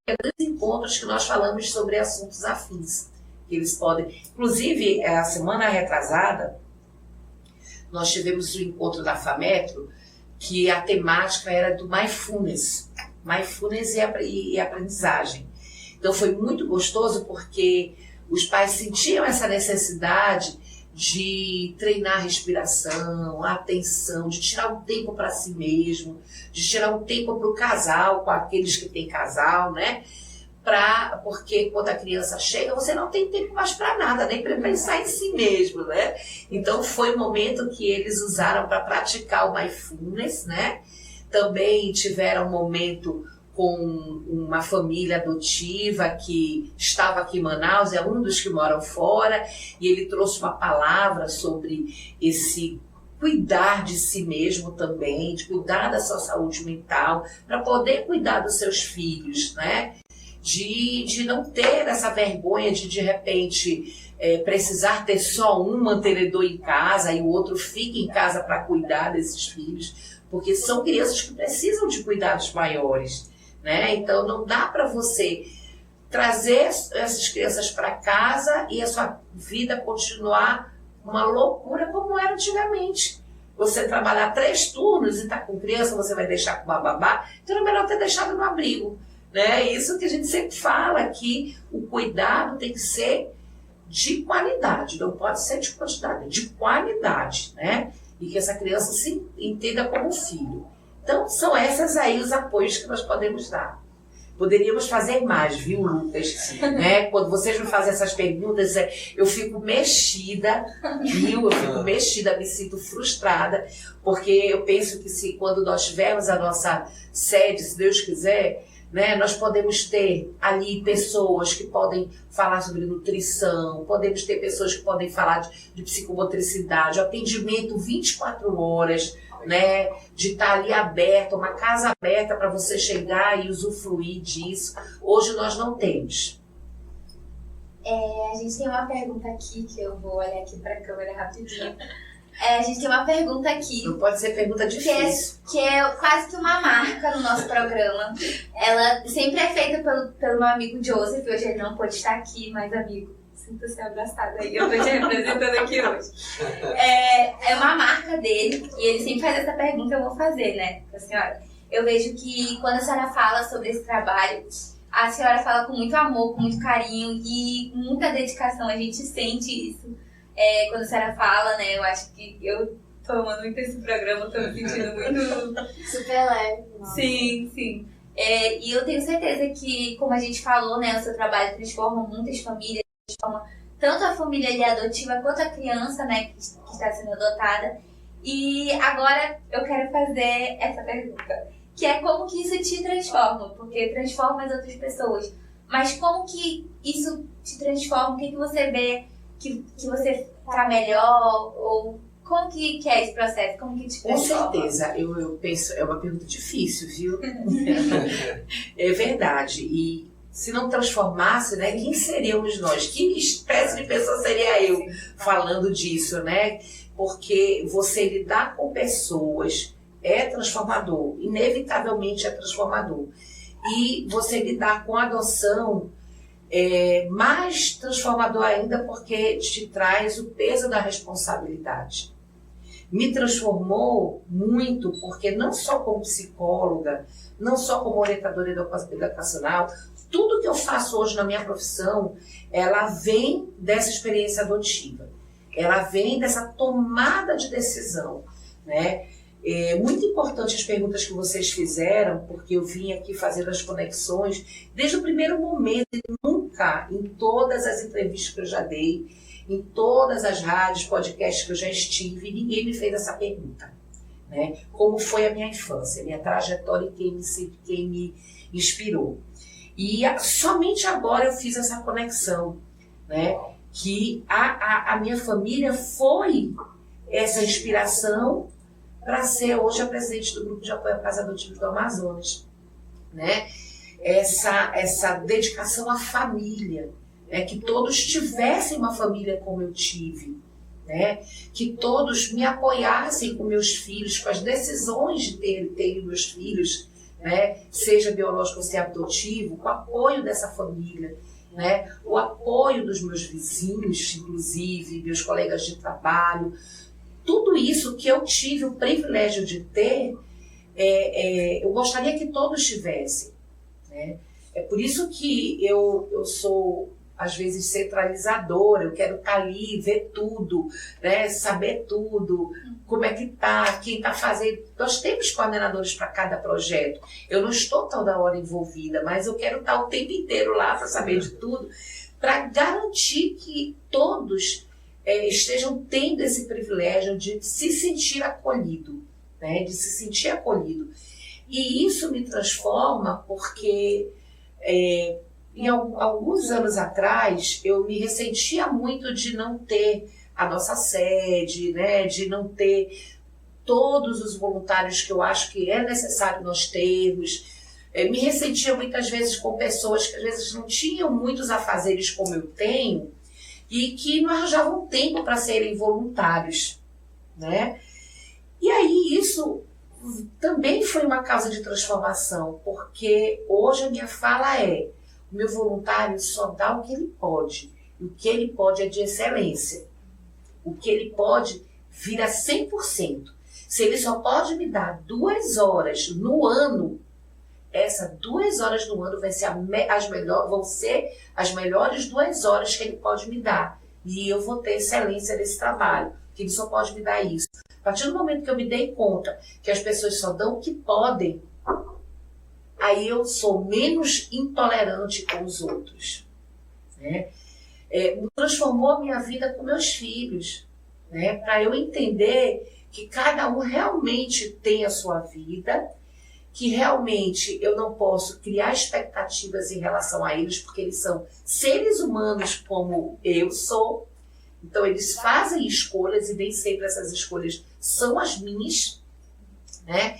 que nós falamos sobre assuntos afins. Eles podem, inclusive, a semana retrasada, nós tivemos o encontro da FAMetro, que a temática era do mindfulness e aprendizagem. Então foi muito gostoso porque os pais sentiam essa necessidade de treinar a respiração, a atenção, de tirar um tempo para si mesmo, de tirar um tempo para o casal, com aqueles que têm casal, né? Porque quando a criança chega, você não tem tempo mais para nada, nem para pensar em si mesmo, né? Então foi o momento que eles usaram para praticar o mindfulness, né? Também tiveram um momento com uma família adotiva que estava aqui em Manaus, é um dos que moram fora, e ele trouxe uma palavra sobre esse cuidar de si mesmo também, de cuidar da sua saúde mental, para poder cuidar dos seus filhos, né? De não ter essa vergonha de repente, precisar ter só um mantenedor em casa e o outro fica em casa para cuidar desses filhos, porque são crianças que precisam de cuidados maiores, né? Então não dá para você trazer essas crianças para casa e a sua vida continuar uma loucura como era antigamente. Você trabalhar 3 turnos e tá com criança, você vai deixar com uma babá, então é melhor ter deixado no abrigo. Né? Isso que a gente sempre fala, que o cuidado tem que ser de qualidade, não pode ser de quantidade, de qualidade, né? E que essa criança se entenda como filho. Então, são esses aí os apoios que nós podemos dar. Poderíamos fazer mais, viu, Lucas? Né? Quando vocês me fazem essas perguntas, eu fico mexida, viu? Eu fico mexida, me sinto frustrada, porque eu penso que quando nós tivermos a nossa sede, se Deus quiser, né, nós podemos ter ali pessoas que podem falar sobre nutrição, podemos ter pessoas que podem falar de psicomotricidade, atendimento 24 horas, né, de estar ali aberto, uma casa aberta para você chegar e usufruir disso. Hoje nós não temos. A gente tem uma pergunta aqui que eu vou olhar aqui para a câmera rapidinho. A gente tem uma pergunta aqui. Não pode ser pergunta difícil. Que é quase que uma marca no nosso programa. Ela sempre é feita pelo meu amigo Joseph. Hoje ele não pôde estar aqui, mas amigo, sinta-se abraçado aí. Eu tô te representando aqui hoje. É uma marca dele e ele sempre faz essa pergunta, eu vou fazer, né, pra senhora. Eu vejo que quando a senhora fala sobre esse trabalho, a senhora fala com muito amor, com muito carinho e muita dedicação. A gente sente isso. Quando a senhora fala, né? Eu acho que eu tô amando muito esse programa, tô me sentindo muito... Super leve. Nossa. Sim, sim. E eu tenho certeza que, como a gente falou, né? O seu trabalho transforma muitas famílias, transforma tanto a família ali adotiva quanto a criança, né? Que está sendo adotada. E agora eu quero fazer essa pergunta, que é como que isso te transforma? Porque transforma as outras pessoas. Mas como que isso te transforma? O que você vê que você tá melhor? Ou como que é esse processo? Como que te transforma? Com certeza, eu penso, é uma pergunta difícil, viu? É verdade. E se não transformasse, né, quem seríamos nós? Que espécie de pessoa seria eu falando disso, né? Porque você lidar com pessoas é transformador, inevitavelmente é transformador. E você lidar com a adoção é mais transformador ainda porque te traz o peso da responsabilidade. Me transformou muito porque não só como psicóloga, não só como orientadora educacional, tudo que eu faço hoje na minha profissão, ela vem dessa experiência adotiva. Ela vem dessa tomada de decisão, né? É muito importante as perguntas que vocês fizeram, porque eu vim aqui fazendo as conexões desde o primeiro momento. Nunca, em todas as entrevistas que eu já dei, em todas as rádios, podcasts que eu já estive, ninguém me fez essa pergunta, né? Como foi a minha infância, a minha trajetória e quem me inspirou. E somente agora eu fiz essa conexão, né? Que a minha família foi essa inspiração para ser hoje a presidente do Grupo de Apoio à Casa Adotiva do Amazonas, né? Essa dedicação à família, né? Que todos tivessem uma família como eu tive, né? Que todos me apoiassem com meus filhos, com as decisões de ter meus filhos, né? Seja biológico ou seja adotivo, com o apoio dessa família, né? O apoio dos meus vizinhos, inclusive, meus colegas de trabalho. Tudo isso que eu tive o privilégio de ter, eu gostaria que todos tivessem, né? É por isso que eu sou, às vezes, centralizadora, eu quero estar ali, ver tudo, né? Saber tudo, como é que está, quem está fazendo. Nós temos coordenadores para cada projeto. Eu não estou toda hora envolvida, mas eu quero estar o tempo inteiro lá para saber de tudo, para garantir que todos estejam tendo esse privilégio de se sentir acolhido, né? De se sentir acolhido. E isso me transforma porque em alguns anos atrás eu me ressentia muito de não ter a nossa sede, né? De não ter todos os voluntários que eu acho que é necessário nós termos. Me ressentia muitas vezes com pessoas que às vezes não tinham muitos afazeres como eu tenho, e que não arranjavam tempo para serem voluntários, né? E aí isso também foi uma causa de transformação, porque hoje a minha fala o meu voluntário só dá o que ele pode, e o que ele pode é de excelência. O que ele pode vira 100%. Se ele só pode me dar 2 horas no ano, essas 2 horas no ano vão ser as melhores 2 horas que ele pode me dar. E eu vou ter excelência nesse trabalho, que ele só pode me dar isso. A partir do momento que eu me dei conta que as pessoas só dão o que podem, aí eu sou menos intolerante com os outros, né? Transformou a minha vida com meus filhos, né? Para eu entender que cada um realmente tem a sua vida, que realmente eu não posso criar expectativas em relação a eles, porque eles são seres humanos como eu sou. Então eles fazem escolhas e nem sempre essas escolhas são as minhas, né?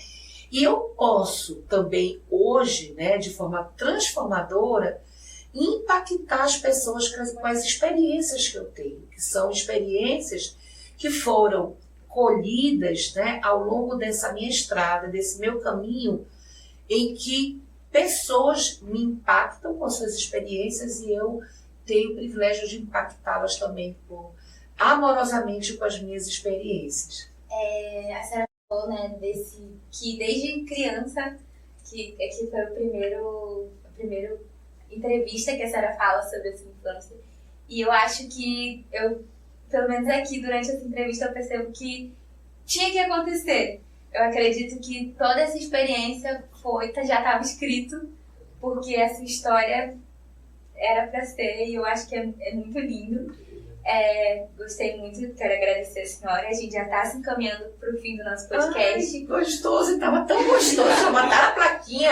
E eu posso também hoje, né, de forma transformadora, impactar as pessoas com as experiências que eu tenho, que são experiências que foram colhidas, né, ao longo dessa minha estrada, desse meu caminho, em que pessoas me impactam com suas experiências e eu tenho o privilégio de impactá-las também amorosamente com as minhas experiências. A senhora falou, né, que desde criança, que foi a primeira entrevista que a senhora fala sobre essa infância. E eu acho que pelo menos aqui durante essa entrevista, eu percebo que tinha que acontecer. Eu acredito que toda essa experiência já estava escrito, porque essa história era para ser, e eu acho que é muito lindo. Gostei muito, quero agradecer a senhora. A gente já está se encaminhando para o fim do nosso podcast. Ai, gostoso, estava tão gostoso. Já botaram a plaquinha,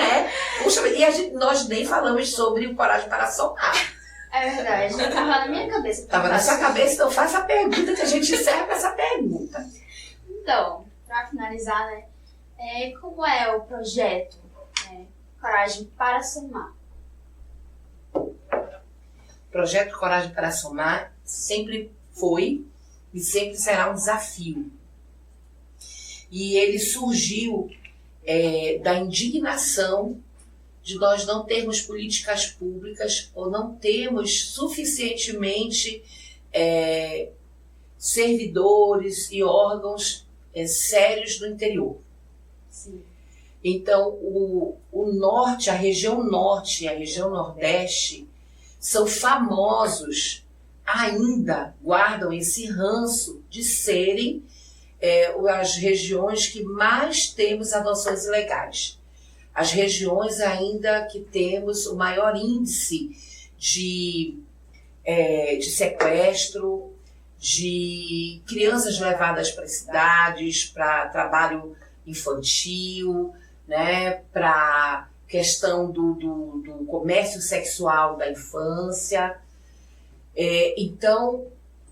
Puxa, e nós nem falamos sobre o Coragem para Somar. É verdade, estava na minha cabeça. Estava na sua cabeça, então faça a pergunta que a gente encerra com essa pergunta. Então, para finalizar, né? Como é o projeto Coragem para Somar? O projeto Coragem para Somar sempre foi e sempre será um desafio. E ele surgiu da indignação de nós não termos políticas públicas ou não termos suficientemente servidores e órgãos sérios no interior. Sim. Então, o norte, a região norte e a região nordeste são famosos, ainda guardam esse ranço de serem as regiões que mais temos adoções ilegais. As regiões ainda que temos o maior índice de sequestro, de crianças levadas para cidades, para trabalho infantil, né, para questão do comércio sexual da infância. Então,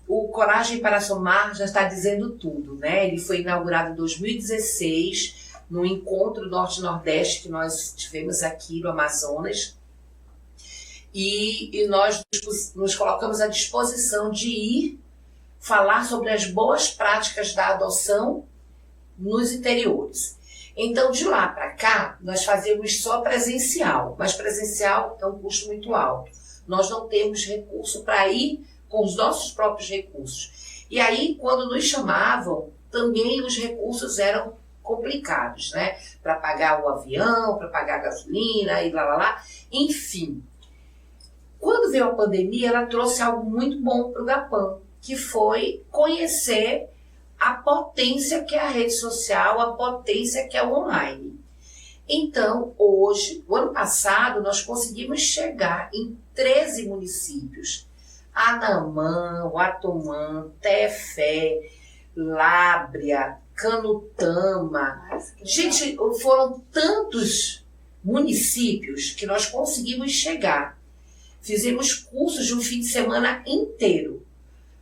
o Coragem para Somar já está dizendo tudo, né? Ele foi inaugurado em 2016, no encontro Norte-Nordeste que nós tivemos aqui no Amazonas, e nós nos colocamos à disposição de ir falar sobre as boas práticas da adoção nos interiores. Então, de lá para cá, nós fazemos só presencial, mas presencial é um custo muito alto. Nós não temos recurso para ir com os nossos próprios recursos. E aí, quando nos chamavam, também os recursos eram complicados, né? Para pagar o avião, para pagar a gasolina e lá. Enfim, quando veio a pandemia, ela trouxe algo muito bom para o GAPAM, que foi conhecer a potência que é a rede social, a potência que é o online. Então, hoje, o ano passado, nós conseguimos chegar em 13 municípios. Anamã, Uatumã, Tefé, Lábrea, Canutama. Gente, foram tantos municípios que nós conseguimos chegar. Fizemos cursos de um fim de semana inteiro.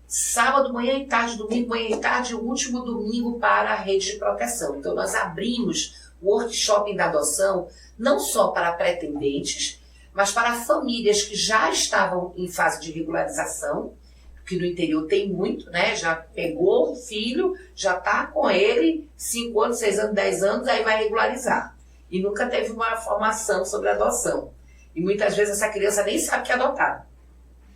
Sábado, manhã e tarde, domingo, manhã e tarde, e o último domingo para a rede de proteção. Então, nós abrimos o workshop da adoção não só para pretendentes, mas para famílias que já estavam em fase de regularização, que no interior tem muito, né? Já pegou o filho, já está com ele 5 anos, 6 anos, 10 anos, aí vai regularizar. E nunca teve uma formação sobre adoção. E muitas vezes essa criança nem sabe que é adotada,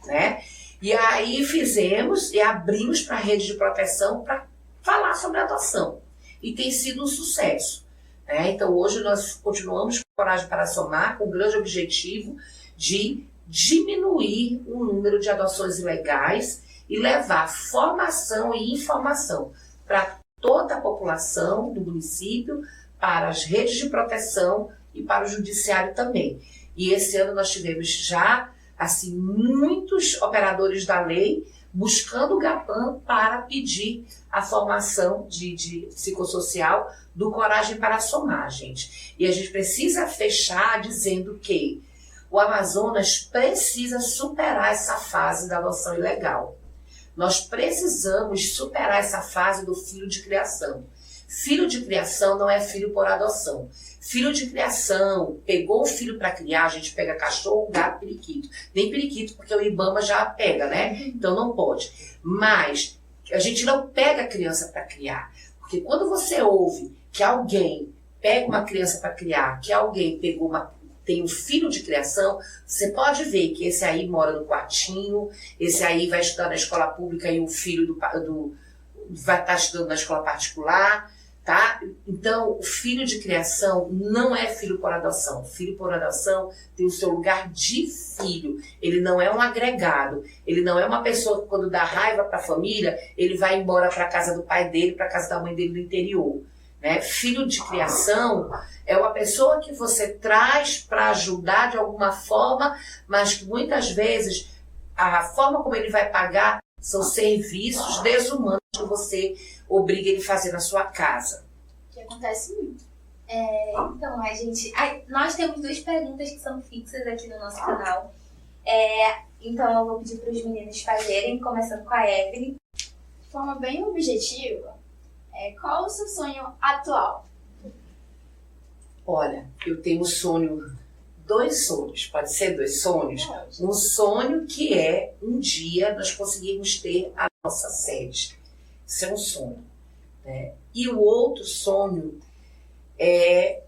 né? E aí fizemos e abrimos para a rede de proteção para falar sobre adoção. E tem sido um sucesso, né? Então hoje nós continuamos com Coragem para Somar, com o grande objetivo de diminuir o número de adoções ilegais e levar formação e informação para toda a população do município, para as redes de proteção e para o judiciário também. E esse ano nós tivemos já assim, muitos operadores da lei buscando o GAPAM para pedir a formação de psicossocial do Coragem para Somar, gente. E a gente precisa fechar dizendo que o Amazonas precisa superar essa fase da adoção ilegal. Nós precisamos superar essa fase do filho de criação. Filho de criação não é filho por adoção. Filho de criação, pegou o filho para criar, a gente pega cachorro, gato, periquito. Nem periquito, porque o IBAMA já pega, né? Então não pode. Mas A gente não pega a criança para criar. Porque quando você ouve que alguém pega uma criança para criar, que alguém tem um filho de criação, você pode ver que esse aí mora no quartinho, esse aí vai estudar na escola pública e o filho vai estar estudando na escola particular, tá? Então, o filho de criação não é filho por adoção. Filho por adoção tem o seu lugar de filho. Ele não é um agregado. Ele não é uma pessoa que, quando dá raiva para a família, ele vai embora para a casa do pai dele, para a casa da mãe dele no interior. Né? Filho de criação é uma pessoa que você traz para ajudar de alguma forma, mas que muitas vezes a forma como ele vai pagar são serviços desumanos que você obriga ele a fazer na sua casa. Que acontece muito. Então, nós temos 2 perguntas que são fixas aqui no nosso canal. Então, eu vou pedir para os meninos fazerem, começando com a Evelyn. De forma bem objetiva, qual o seu sonho atual? Olha, eu tenho 2 sonhos, pode ser 2 sonhos? Pode. Um sonho que é, um dia, nós conseguirmos ter a nossa sede. Isso é um sonho. Né? E o outro sonho é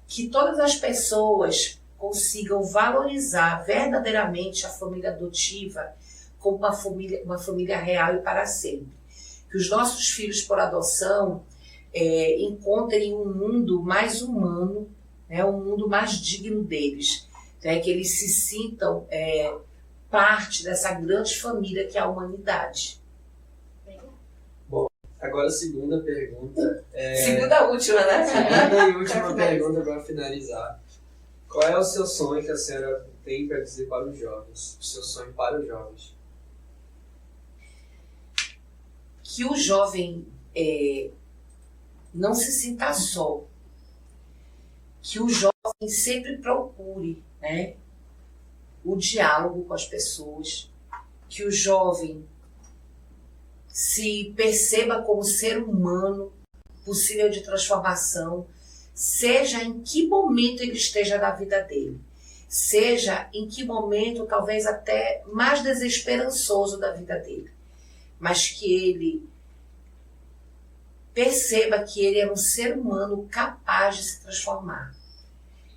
que todas as pessoas consigam valorizar verdadeiramente a família adotiva como uma família real e para sempre. Que os nossos filhos por adoção encontrem um mundo mais humano, né, um mundo mais digno deles, né, que eles se sintam parte dessa grande família que é a humanidade. Bom, agora a segunda pergunta. Segunda última, né? Segunda e última pergunta para finalizar. Qual é o seu sonho que a senhora tem para dizer para os jovens? O seu sonho para os jovens? Que o jovem não se sinta só. Que o jovem sempre procure, né, o diálogo com as pessoas. Que o jovem se perceba como ser humano, possível de transformação, seja em que momento ele esteja na vida dele. Seja em que momento, talvez até mais desesperançoso da vida dele. Mas que ele perceba que ele é um ser humano capaz de se transformar.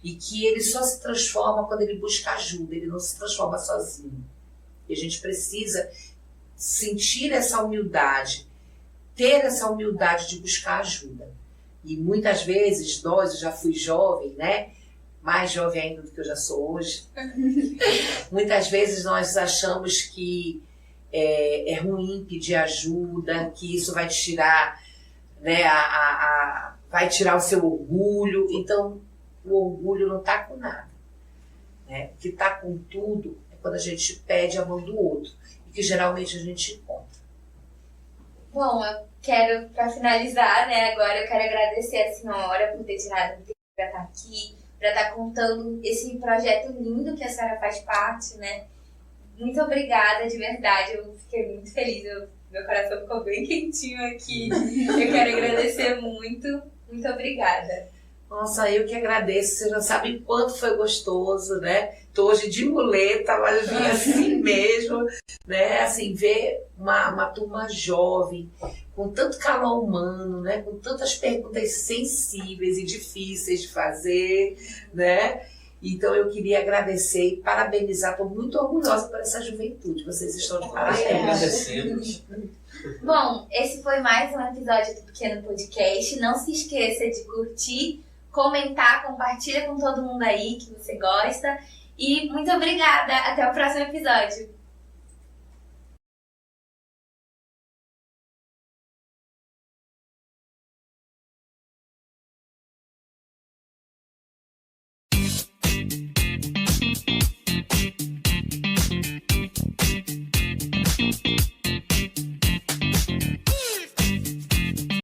E que ele só se transforma quando ele busca ajuda, ele não se transforma sozinho. E a gente precisa sentir essa humildade, ter essa humildade de buscar ajuda. E muitas vezes, eu já fui jovem, né? Mais jovem ainda do que eu já sou hoje. Muitas vezes nós achamos que é ruim pedir ajuda, que isso vai te tirar, né, vai tirar o seu orgulho. Então, o orgulho não está com nada. Né? O que está com tudo é quando a gente pede a mão do outro, e que geralmente a gente encontra. Bom, eu quero, para finalizar, né, agora eu quero agradecer a senhora por ter tirado um tempo para estar aqui, para estar contando esse projeto lindo que a senhora faz parte, né? Muito obrigada, de verdade, eu fiquei muito feliz, meu coração ficou bem quentinho aqui. Eu quero agradecer muito, muito obrigada. Nossa, eu que agradeço, você já sabe quanto foi gostoso, né? Tô hoje de muleta, mas vim assim mesmo, né? Assim, ver uma turma jovem, com tanto calor humano, né? Com tantas perguntas sensíveis e difíceis de fazer, né? Então eu queria agradecer e parabenizar, estou muito orgulhosa por essa juventude, vocês estão de parabéns. Agradecemos. Bom, esse foi mais um episódio do Pequeno Podcast. Não se esqueça de curtir, comentar, compartilha com todo mundo aí que você gosta. E muito obrigada, até o próximo episódio.